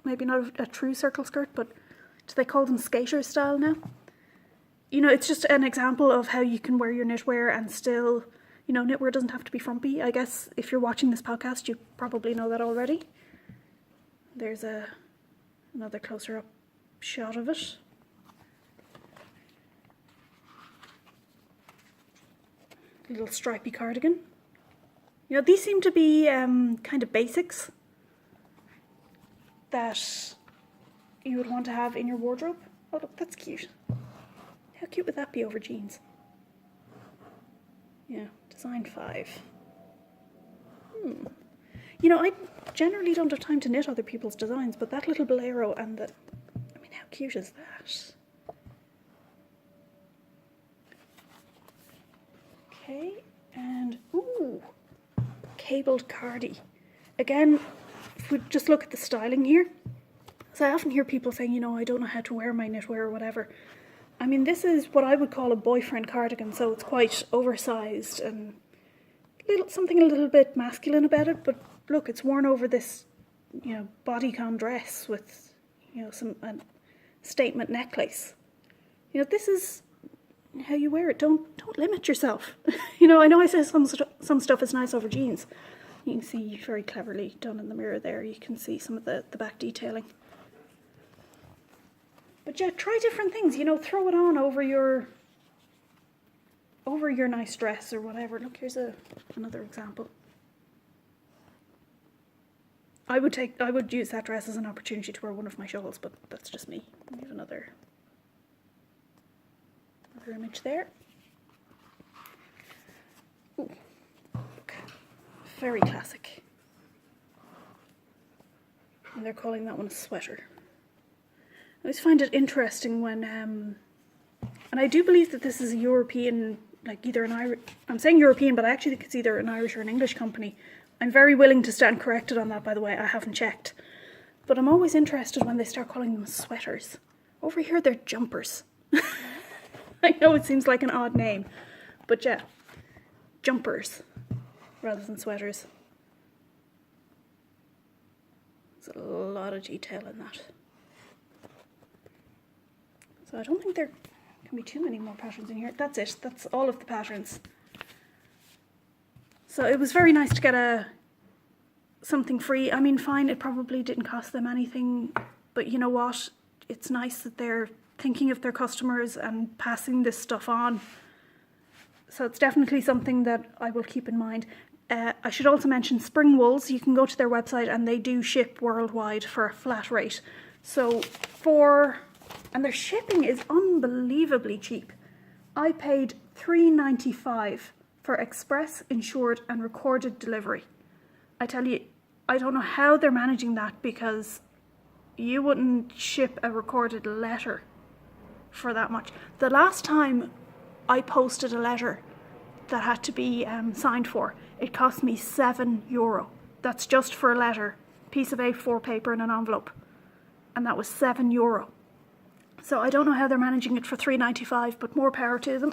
S1: Maybe not a true circle skirt, but do they call them skater style now? You know, it's just an example of how you can wear your knitwear and still, you know, knitwear doesn't have to be frumpy. I guess if you're watching this podcast, you probably know that already. There's another closer up shot of it. A little stripy cardigan. You know, these seem to be kind of basics that you would want to have in your wardrobe. Oh look, that's cute. How cute would that be over jeans? Yeah, design 5. You know, I generally don't have time to knit other people's designs, but that little bolero and the, I mean, how cute is that? Okay, and ooh, cabled cardie. Again, if we just look at the styling here, so I often hear people saying, you know, I don't know how to wear my knitwear or whatever. I mean, this is what I would call a boyfriend cardigan, so it's quite oversized and something a little bit masculine about it, but look, it's worn over this, you know, bodycon dress with, you know, some statement necklace. You know, this is how you wear it. Don't limit yourself. You know, I know I say some stuff is nice over jeans. You can see very cleverly done in the mirror there. You can see some of the back detailing. But yeah, try different things. You know, throw it on over your nice dress or whatever. Look, here's another example. I would use that dress as an opportunity to wear one of my shawls, but that's just me. We have another image there. Ooh, look, very classic. And they're calling that one a sweater. I always find it interesting when, and I do believe that this is a European, like either an Irish, I'm saying European, but I actually think it's either an Irish or an English company. I'm very willing to stand corrected on that, by the way, I haven't checked. But I'm always interested when they start calling them sweaters. Over here they're jumpers. I know it seems like an odd name, but yeah, jumpers rather than sweaters. There's a lot of detail in that. So I don't think there can be too many more patterns in here. That's it. That's all of the patterns. So it was very nice to get something free. I mean, fine, it probably didn't cost them anything, but you know what? It's nice that they're thinking of their customers and passing this stuff on. So it's definitely something that I will keep in mind. I should also mention Spring Wools. You can go to their website and they do ship worldwide for a flat rate. So and their shipping is unbelievably cheap. I paid $3.95 for express, insured and recorded delivery. I tell you, I don't know how they're managing that, because you wouldn't ship a recorded letter for that much. The last time I posted a letter that had to be signed for, it cost me €7. That's just for a letter, piece of A4 paper and an envelope. And that was €7. So I don't know how they're managing it for $3.95, but more power to them.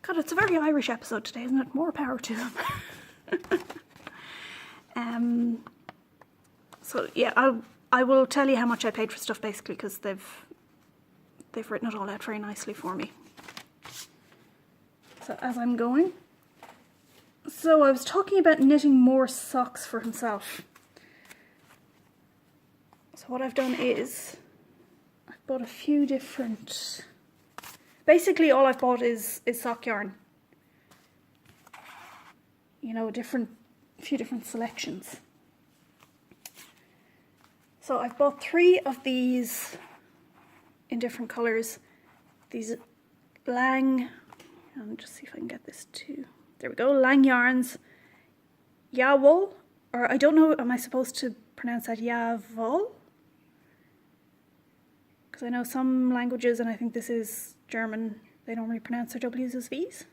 S1: God, it's a very Irish episode today, isn't it? More power to them. So yeah, I will tell you how much I paid for stuff, basically, because they've written it all out very nicely for me. So as I'm going, so I was talking about knitting more socks for himself. So what I've done is I've bought a few different. Basically, all I've bought is sock yarn. You know, a few different selections. So I've bought 3 of these in different colours. These Lang, and just see if I can get this too. There we go, Lang Yarns, Yawool, or I don't know, am I supposed to pronounce that Yavol? Because I know some languages, and I think this is German, they don't really pronounce their W's as V's.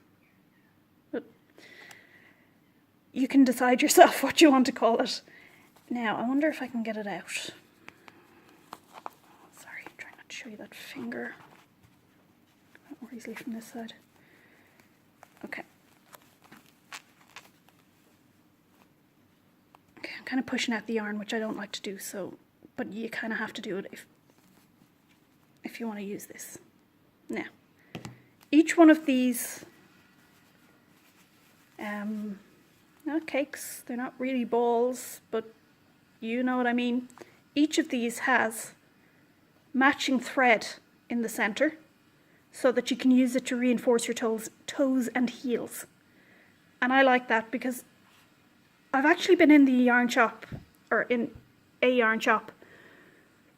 S1: But you can decide yourself what you want to call it. Now, I wonder if I can get it out. Sorry, I'm trying not to show you that finger. More easily from this side. Okay. Okay, I'm kind of pushing out the yarn, which I don't like to do, so, but you kind of have to do it if you want to use this. Now, each one of these not cakes, they're not really balls, but you know what I mean. Each of these has matching thread in the center, so that you can use it to reinforce your toes and heels. And I like that, because I've actually been in the yarn shop, or in a yarn shop,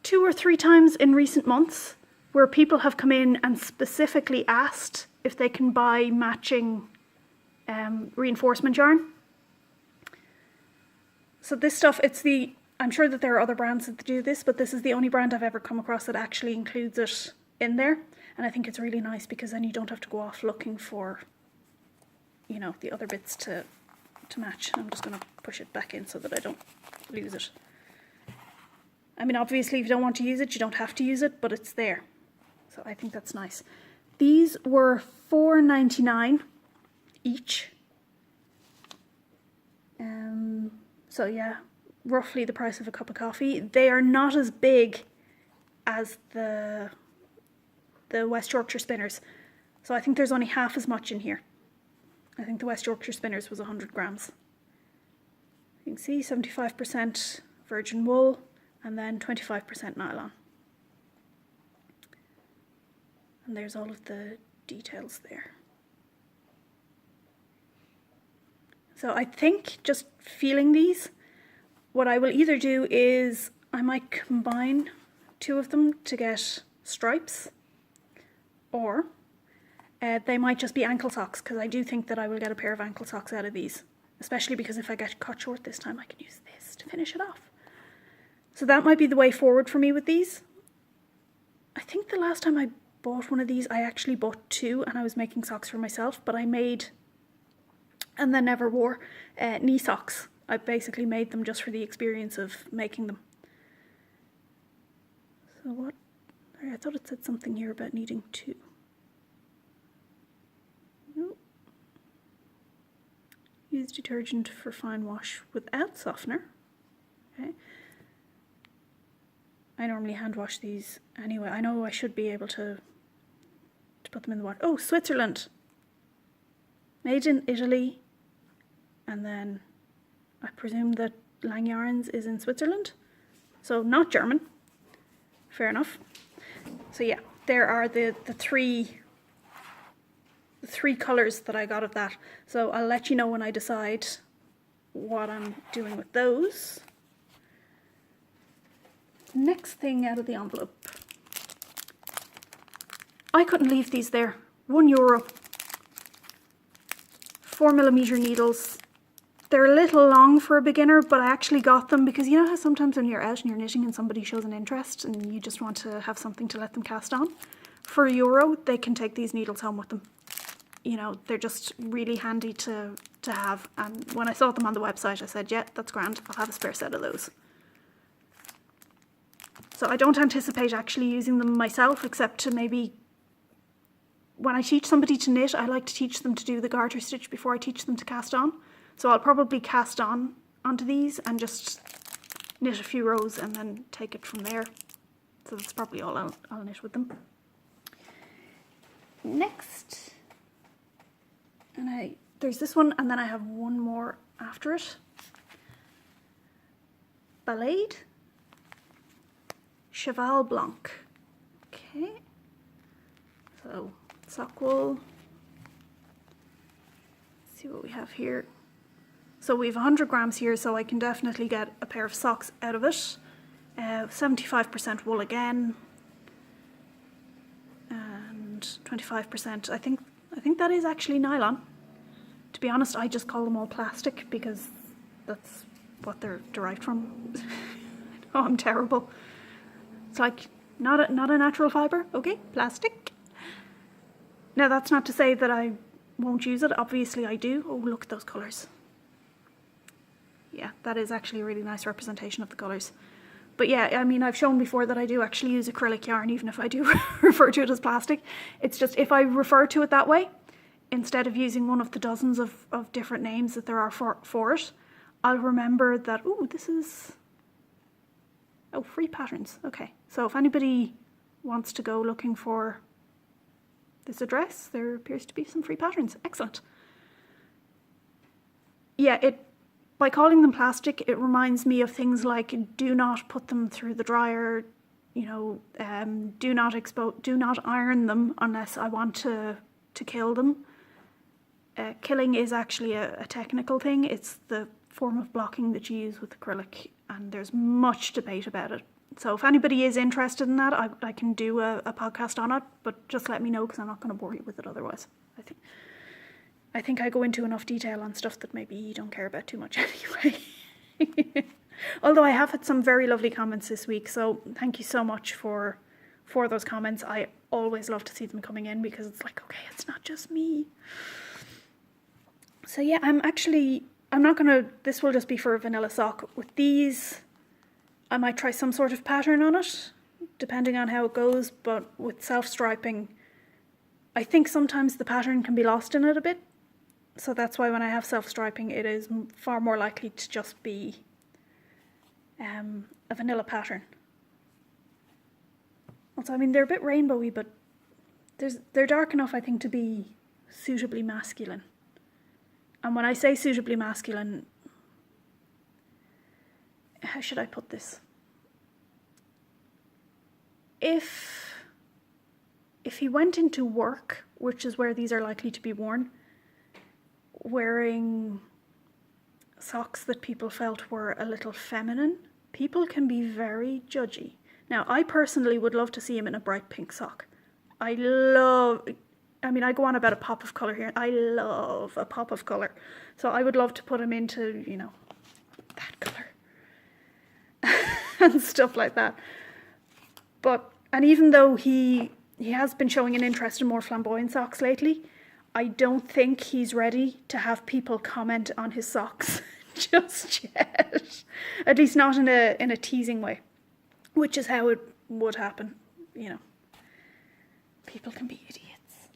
S1: 2 or 3 times in recent months, where people have come in and specifically asked if they can buy matching reinforcement yarn. So this stuff, I'm sure that there are other brands that do this, but this is the only brand I've ever come across that actually includes it in there. And I think it's really nice, because then you don't have to go off looking for, you know, the other bits to match. I'm just going to push it back in so that I don't lose it. I mean, obviously, if you don't want to use it, you don't have to use it, but it's there. So I think that's nice. These were $4.99 each. So yeah, roughly the price of a cup of coffee. They are not as big as the West Yorkshire spinners. So I think there's only half as much in here. I think the West Yorkshire spinners was 100 grams. You can see 75% virgin wool and then 25% nylon. And there's all of the details there. So I think, just feeling these, what I will either do is I might combine 2 of them to get stripes, or they might just be ankle socks, because I do think that I will get a pair of ankle socks out of these, especially because if I get cut short this time, I can use this to finish it off. So that might be the way forward for me with these. I think the last time I bought one of these, I actually bought 2, and I was making socks for myself, but I made, and then never wore, knee socks. I basically made them just for the experience of making them. So what? I thought it said something here about needing 2. Nope. Use detergent for fine wash without softener. Okay. I normally hand wash these anyway. I know I should be able to put them in the water. Oh, Switzerland. Made in Italy. And then I presume that Lang Yarns is in Switzerland, so not German. Fair enough. So yeah, there are the three colours that I got of that. So I'll let you know when I decide what I'm doing with those. Next thing out of the envelope. I couldn't leave these there. €1. 4mm needles. They're a little long for a beginner, but I actually got them because you know how sometimes when you're out and you're knitting and somebody shows an interest and you just want to have something to let them cast on? For €1, they can take these needles home with them. You know, they're just really handy to have. And when I saw them on the website, I said, yeah, that's grand. I'll have a spare set of those. So I don't anticipate actually using them myself, except to maybe, when I teach somebody to knit, I like to teach them to do the garter stitch before I teach them to cast on. So I'll probably cast on onto these and just knit a few rows and then take it from there. So that's probably all I'll knit with them. Next, and there's this one, and then I have one more after it. Balade. Cheval Blanc. Okay. So sock wool. Let's see what we have here. So we have 100 grams here, so I can definitely get a pair of socks out of it. 75% wool again, and 25%. I think that is actually nylon. To be honest, I just call them all plastic because that's what they're derived from. Oh, I'm terrible. It's like not a natural fibre, okay? Plastic. Now that's not to say that I won't use it. Obviously I do. Oh, look at those colours. Yeah, that is actually a really nice representation of the colours. But yeah, I mean, I've shown before that I do actually use acrylic yarn, even if I do refer to it as plastic. It's just, if I refer to it that way, instead of using one of the dozens of different names that there are for it, I'll remember that, ooh, this is... Oh, free patterns. Okay, so if anybody wants to go looking for this address, there appears to be some free patterns. Excellent. Yeah, by calling them plastic, it reminds me of things like do not put them through the dryer, you know, do not iron them unless I want to kill them. Killing is actually a technical thing. It's the form of blocking that you use with acrylic, and there's much debate about it. So if anybody is interested in that, I can do a podcast on it, but just let me know because I'm not going to bore you with it otherwise. I think I go into enough detail on stuff that maybe you don't care about too much anyway. Although I have had some very lovely comments this week, so thank you so much for those comments. I always love to see them coming in because it's like, okay, it's not just me. So yeah, this will just be for a vanilla sock. With these, I might try some sort of pattern on it, depending on how it goes, but with self-striping, I think sometimes the pattern can be lost in it a bit. So that's why when I have self-striping, it is far more likely to just be a vanilla pattern. Also, I mean, they're a bit rainbowy, but they're dark enough, I think, to be suitably masculine. And when I say suitably masculine, how should I put this? If he went into work, which is where these are likely to be worn, wearing socks that people felt were a little feminine, people can be very judgy. Now, I personally would love to see him in a bright pink sock. I go on about a pop of colour here. I love a pop of colour. So I would love to put him into, you know, that colour. And stuff like that. And even though he has been showing an interest in more flamboyant socks lately, I don't think he's ready to have people comment on his socks just yet. At least not in a teasing way, which is how it would happen, you know. People can be idiots.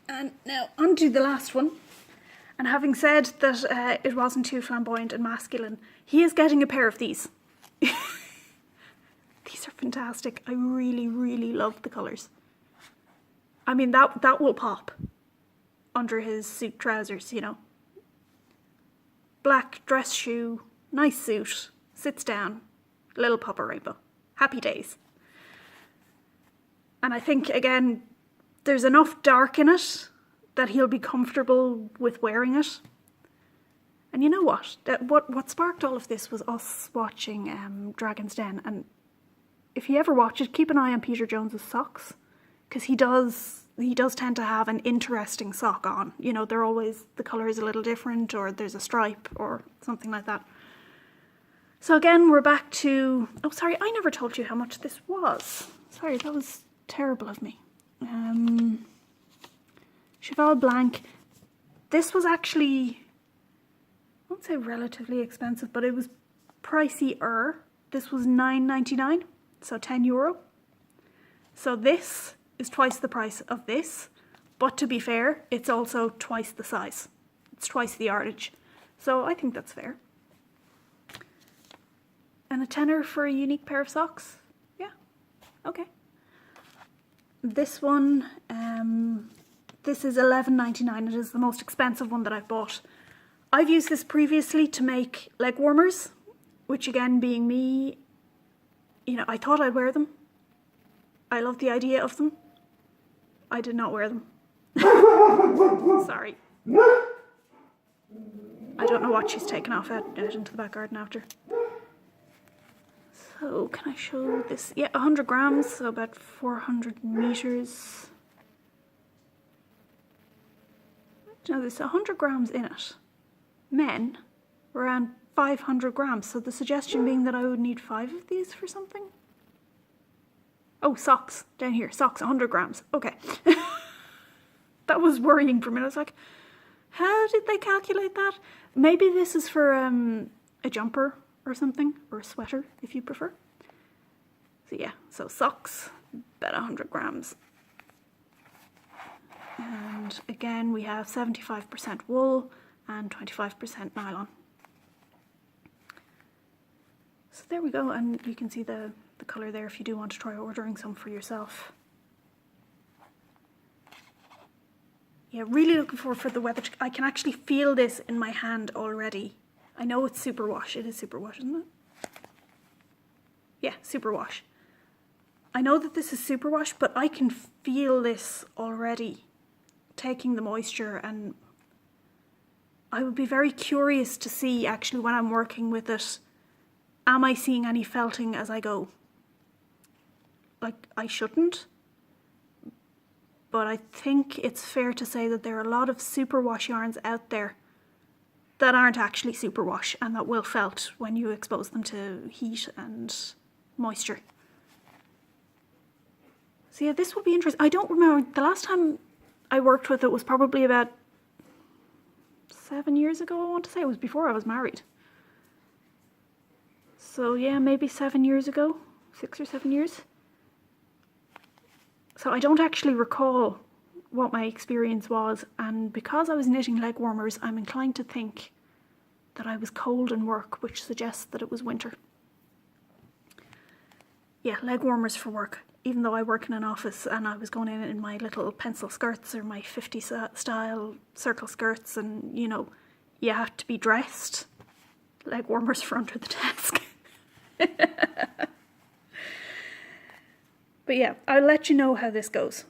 S1: And now on to the last one. And having said that it wasn't too flamboyant and masculine, he is getting a pair of these. These are fantastic. I really, really love the colours. I mean, that will pop under his suit trousers, you know. black dress shoe, nice suit, sits down, little pop of rainbow. Happy days. And I think, again, there's enough dark in it that he'll be comfortable with wearing it. And you know what? What sparked all of this was us watching Dragon's Den. And if you ever watch it, keep an eye on Peter Jones's socks, because he does tend to have an interesting sock on. You know, they're always, the colour is a little different, or there's a stripe or something like that. So again, we're back to, oh sorry, I never told you how much this was. Sorry, that was terrible of me. Cheval Blanc. This was actually, I won't say relatively expensive, but it was pricey-er. This was €9.99, so €10. So this is twice the price of this, but to be fair, it's also twice the size. It's twice the yardage. So I think that's fair. And a tenner for a unique pair of socks? Yeah, okay. This one, this is $11.99. It is the most expensive one that I've bought. I've used this previously to make leg warmers, which again, being me, you know, I thought I'd wear them. I love the idea of them. I did not wear them. Sorry. I don't know what she's taken off out into the back garden after. So, can I show this? Yeah, 100 grams, so about 400 meters. Now, there's 100 grams in it. Men, around 500 grams. So the suggestion being that I would need 5 of these for something? Oh, socks, down here. Socks, 100 grams. Okay. That was worrying for a minute. I was like, how did they calculate that? Maybe this is for a jumper or something, or a sweater if you prefer. So yeah, so socks, about 100 grams. And again, we have 75% wool and 25% nylon. So there we go, and you can see the colour there if you do want to try ordering some for yourself. Yeah, really looking forward for the weather. I can actually feel this in my hand already. I know it's superwash. It is superwash, isn't it? Yeah, superwash. I know that this is superwash, but I can feel this already taking the moisture, and I would be very curious to see actually when I'm working with it, am I seeing any felting as I go? Like, I shouldn't, but I think it's fair to say that there are a lot of superwash yarns out there that aren't actually superwash and that will felt when you expose them to heat and moisture. So yeah, this will be interesting. I don't remember, the last time I worked with it was probably about 7 years ago, I want to say. It was before I was married. So yeah, maybe 7 years ago, 6 or 7 years. So I don't actually recall what my experience was, and because I was knitting leg warmers, I'm inclined to think that I was cold in work, which suggests that it was winter. Yeah, leg warmers for work, even though I work in an office and I was going in my little pencil skirts or my 50s style circle skirts, and you know, you have to be dressed. Leg warmers for under the desk. But yeah, I'll let you know how this goes,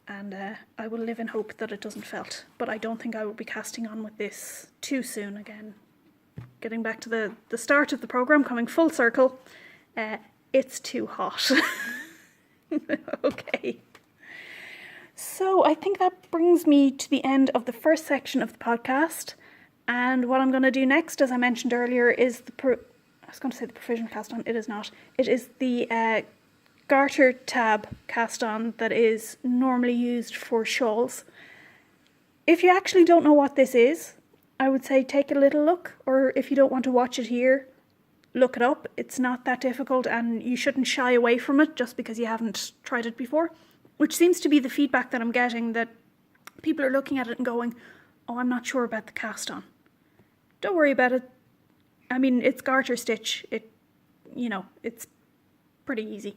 S1: and I will live in hope that it doesn't felt, but I don't think I will be casting on with this too soon again. Getting back to the start of the programme, coming full circle, it's too hot. Okay. So I think that brings me to the end of the first section of the podcast, and what I'm going to do next, as I mentioned earlier, is I was going to say the provision cast on, it is not. It is the Garter tab cast on that is normally used for shawls. If you actually don't know what this is, I would say take a little look, or if you don't want to watch it here, look it up. It's not that difficult, and you shouldn't shy away from it just because you haven't tried it before, which seems to be the feedback that I'm getting, that people are looking at it and going, oh, I'm not sure about the cast on. Don't worry about it. I mean, it's garter stitch. It's pretty easy.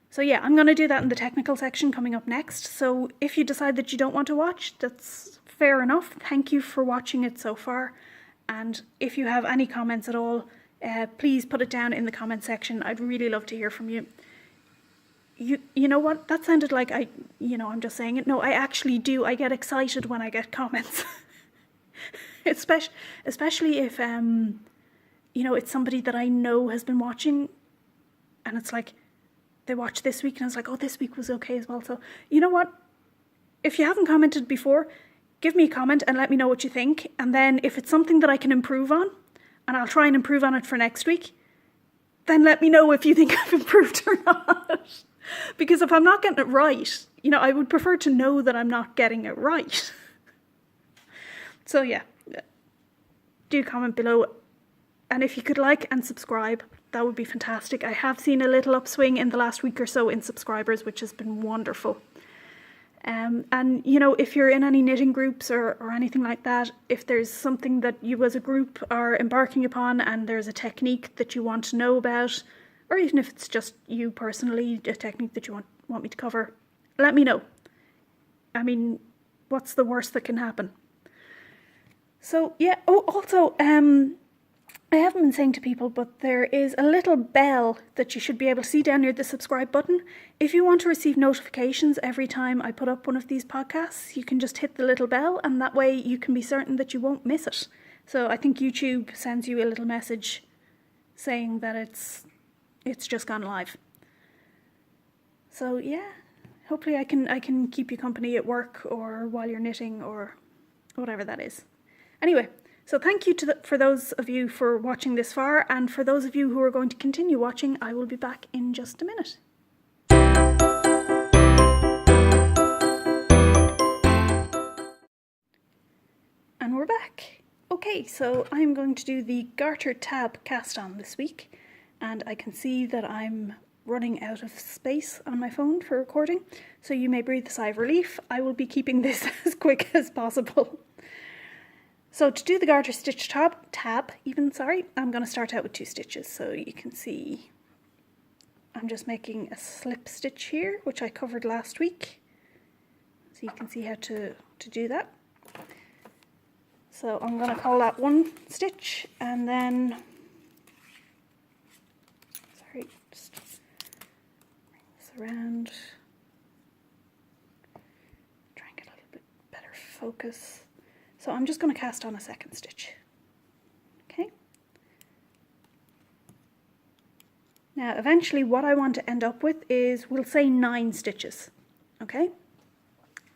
S1: So yeah, I'm going to do that in the technical section coming up next. So if you decide that you don't want to watch, that's fair enough. Thank you for watching it so far. And if you have any comments at all, please put it down in the comment section. I'd really love to hear from you. You know what? That sounded like I'm just saying it. No, I actually do. I get excited when I get comments. Especially if, it's somebody that I know has been watching, and it's like, they watched this week, and it's like, oh, this week was okay as well. So, you know what? If you haven't commented before, give me a comment and let me know what you think. And then if it's something that I can improve on, and I'll try and improve on it for next week, then let me know if you think I've improved or not. Because if I'm not getting it right, I would prefer to know that I'm not getting it right. So yeah, do comment below. And if you could like and subscribe, that would be fantastic. I have seen a little upswing in the last week or so in subscribers, which has been wonderful. And, if you're in any knitting groups or anything like that, if there's something that you as a group are embarking upon and there's a technique that you want to know about, or even if it's just you personally, a technique that you want me to cover, let me know. I mean, what's the worst that can happen? So, yeah. Oh, also, I haven't been saying to people, but there is a little bell that you should be able to see down near the subscribe button. If you want to receive notifications every time I put up one of these podcasts, you can just hit the little bell, and that way you can be certain that you won't miss it. So I think YouTube sends you a little message saying that it's just gone live. So yeah, hopefully I can keep you company at work or while you're knitting or whatever that is. Anyway, so thank you for those of you for watching this far, and for those of you who are going to continue watching, I will be back in just a minute. And we're back. Okay, so I'm going to do the Garter tab cast on this week, and I can see that I'm running out of space on my phone for recording, so you may breathe a sigh of relief. I will be keeping this as quick as possible. So to do the garter stitch tab, I'm going to start out with 2 stitches. So you can see I'm just making a slip stitch here, which I covered last week. So you can see how to do that. So I'm going to call that 1 stitch, and then, just bring this around, try and get a little bit better focus. So I'm just going to cast on a 2nd stitch. Okay. Now eventually what I want to end up with is, we'll say 9 stitches. Okay.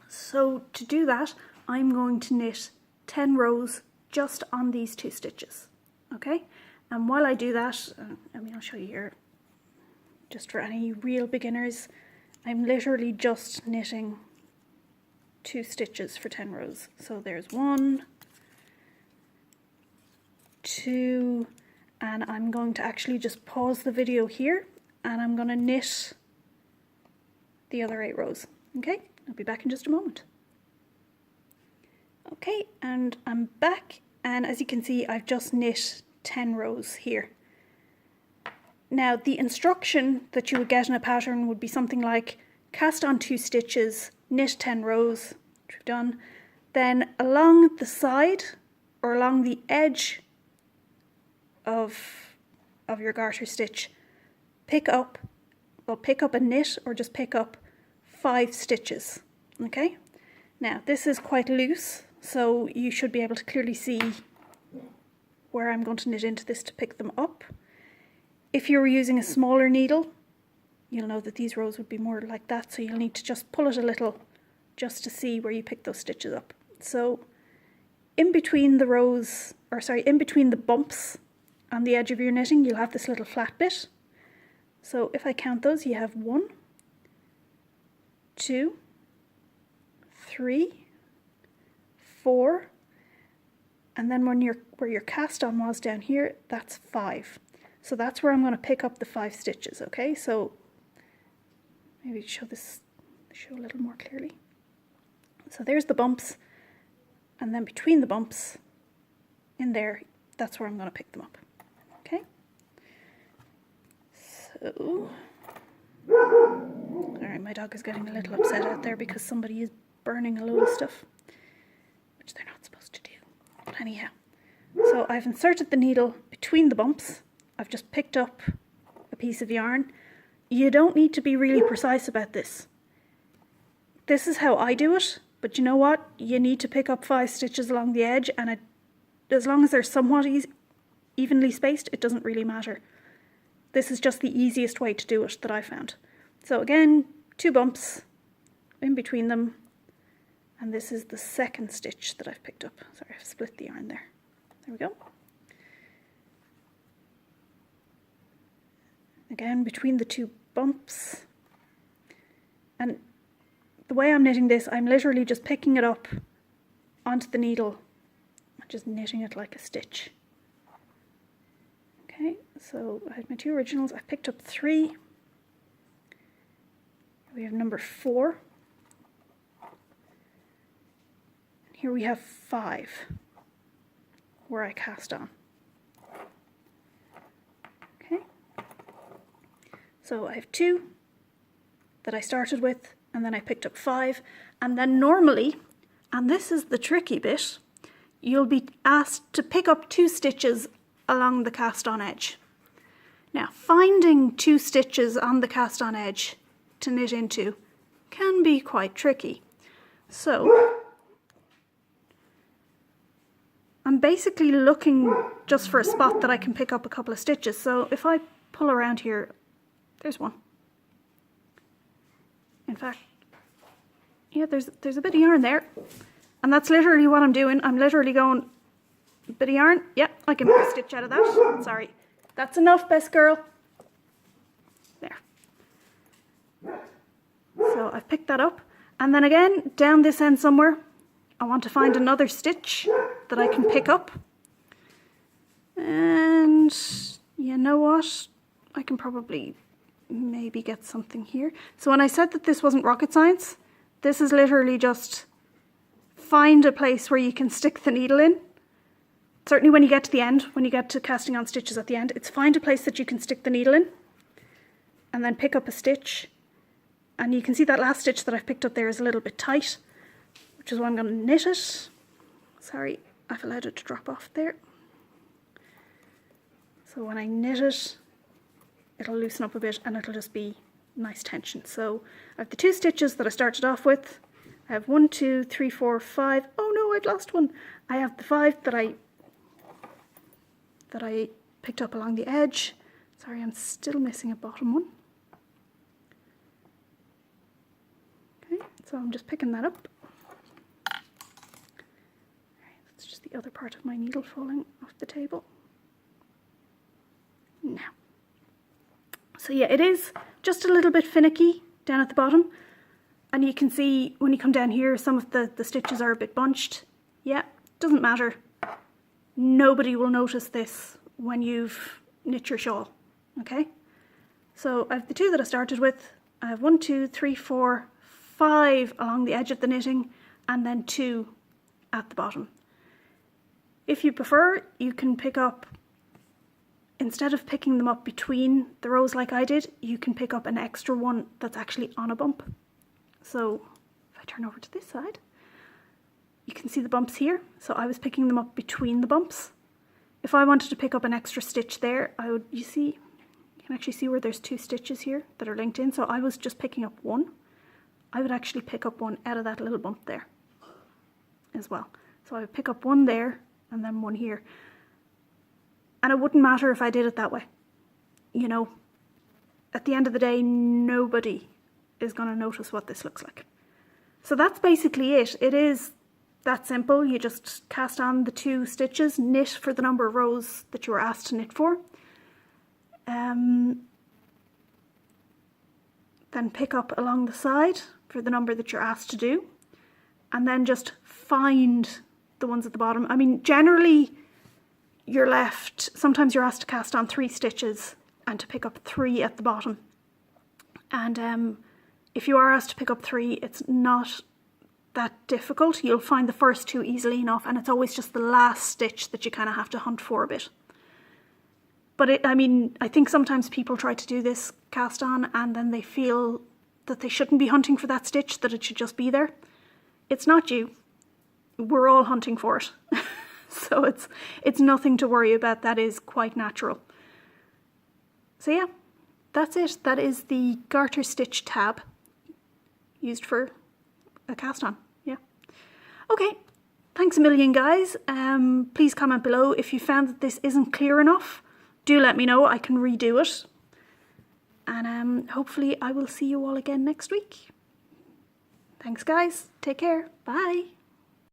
S1: So to do that, I'm going to knit 10 rows just on these 2 stitches. Okay. And while I do that, I'll show you here, just for any real beginners, I'm literally just knitting 2 stitches for 10 rows. So there's 1, 2, and I'm going to actually just pause the video here, and I'm going to knit the other 8 rows. Okay, I'll be back in just a moment. Okay, and I'm back, and as you can see, I've just knit 10 rows here. Now the instruction that you would get in a pattern would be something like, cast on 2 stitches, knit 10 rows, which we've done, then along the side or along the edge of your garter stitch, pick up a knit, or just pick up 5 stitches. Okay, now this is quite loose, so you should be able to clearly see where I'm going to knit into this to pick them up. If you were using a smaller needle, you'll know that these rows would be more like that, so you'll need to just pull it a little just to see where you pick those stitches up. So in between the rows, in between the bumps on the edge of your knitting, you'll have this little flat bit. So if I count those, you have 1, 2, 3, 4, and then where your cast on was down here, that's 5. So that's where I'm going to pick up the 5 stitches. Okay, so maybe show a little more clearly. So there's the bumps, and then between the bumps in there, that's where I'm going to pick them up. Okay, so alright, my dog is getting a little upset out there because somebody is burning a load of stuff, which they're not supposed to do. But anyhow, so I've inserted the needle between the bumps. I've just picked up a piece of yarn. You don't need to be really precise about this. This is how I do it, but you know what? You need to pick up 5 stitches along the edge, and as long as they're somewhat evenly spaced, it doesn't really matter. This is just the easiest way to do it that I found. So again, 2 bumps in between them, and this is the second stitch that I've picked up. Sorry, I've split the yarn there. There we go. Again, between the 2 bumps. And the way I'm knitting this, I'm literally just picking it up onto the needle and just knitting it like a stitch. Okay, so I had my 2 originals. I picked up 3. We have number 4. And here we have 5 where I cast on. Okay, so I have 2 that I started with, and then I picked up 5, and then normally, and this is the tricky bit, you'll be asked to pick up 2 stitches along the cast on edge. Now, finding 2 stitches on the cast on edge to knit into can be quite tricky. So I'm basically looking just for a spot that I can pick up a couple of stitches. So if I pull around here, there's one. In fact, yeah, there's a bit of yarn there, and that's literally what I'm doing. I'm literally going, a bit of yarn, yep, I can make a stitch out of that. Sorry, that's enough, best girl. There. So I've picked that up, and then again, down this end somewhere, I want to find another stitch that I can pick up. And you know what? I can probably maybe get something here. So when I said that this wasn't rocket science, this is literally just find a place where you can stick the needle in. Certainly when you get to the end, when you get to casting on stitches at the end, it's find a place that you can stick the needle in and then pick up a stitch. And you can see that last stitch that I've picked up there is a little bit tight, which is why I'm going to knit it. Sorry, I've allowed it to drop off there. So when I knit it, it'll loosen up a bit and it'll just be nice tension. So I have the 2 stitches that I started off with. I have 1, 2, 3, 4, 5. Oh no, I've lost one. I have the 5 that I picked up along the edge. Sorry, I'm still missing a bottom one. Okay, so I'm just picking that up. That's just the other part of my needle falling off the table. Now. So yeah, it is just a little bit finicky down at the bottom. And you can see when you come down here, some of the stitches are a bit bunched. Yeah, doesn't matter. Nobody will notice this when you've knit your shawl, okay? So I have the 2 that I started with. I have 1, 2, 3, 4, 5 along the edge of the knitting, and then 2 at the bottom. If you prefer, you can pick up, instead of picking them up between the rows like I did, you can pick up an extra one that's actually on a bump. So if I turn over to this side, you can see the bumps here. So I was picking them up between the bumps. If I wanted to pick up an extra stitch there, I would, you can actually see where there's 2 stitches here that are linked in. So I was just picking up one. I would actually pick up one out of that little bump there as well. So I would pick up one there and then one here. And it wouldn't matter if I did it that way. You know, at the end of the day, nobody is going to notice what this looks like. So that's basically it. It is that simple. You just cast on the 2 stitches, knit for the number of rows that you were asked to knit for. Then pick up along the side for the number that you're asked to do. And then just find the ones at the bottom. I mean, generally, you're left, sometimes you're asked to cast on 3 stitches and to pick up 3 at the bottom. And if you are asked to pick up 3, it's not that difficult. You'll find the first 2 easily enough, and it's always just the last stitch that you kind of have to hunt for a bit. But I mean, I think sometimes people try to do this cast on and then they feel that they shouldn't be hunting for that stitch, that it should just be there. It's not you. We're all hunting for it. So it's nothing to worry about. That is quite natural. So yeah, that's it. That is the garter stitch tab used for a cast on. Yeah. Okay. Thanks a million, guys. Please comment below if you found that this isn't clear enough. Do let me know. I can redo it. And hopefully I will see you all again next week. Thanks, guys. Take care. Bye.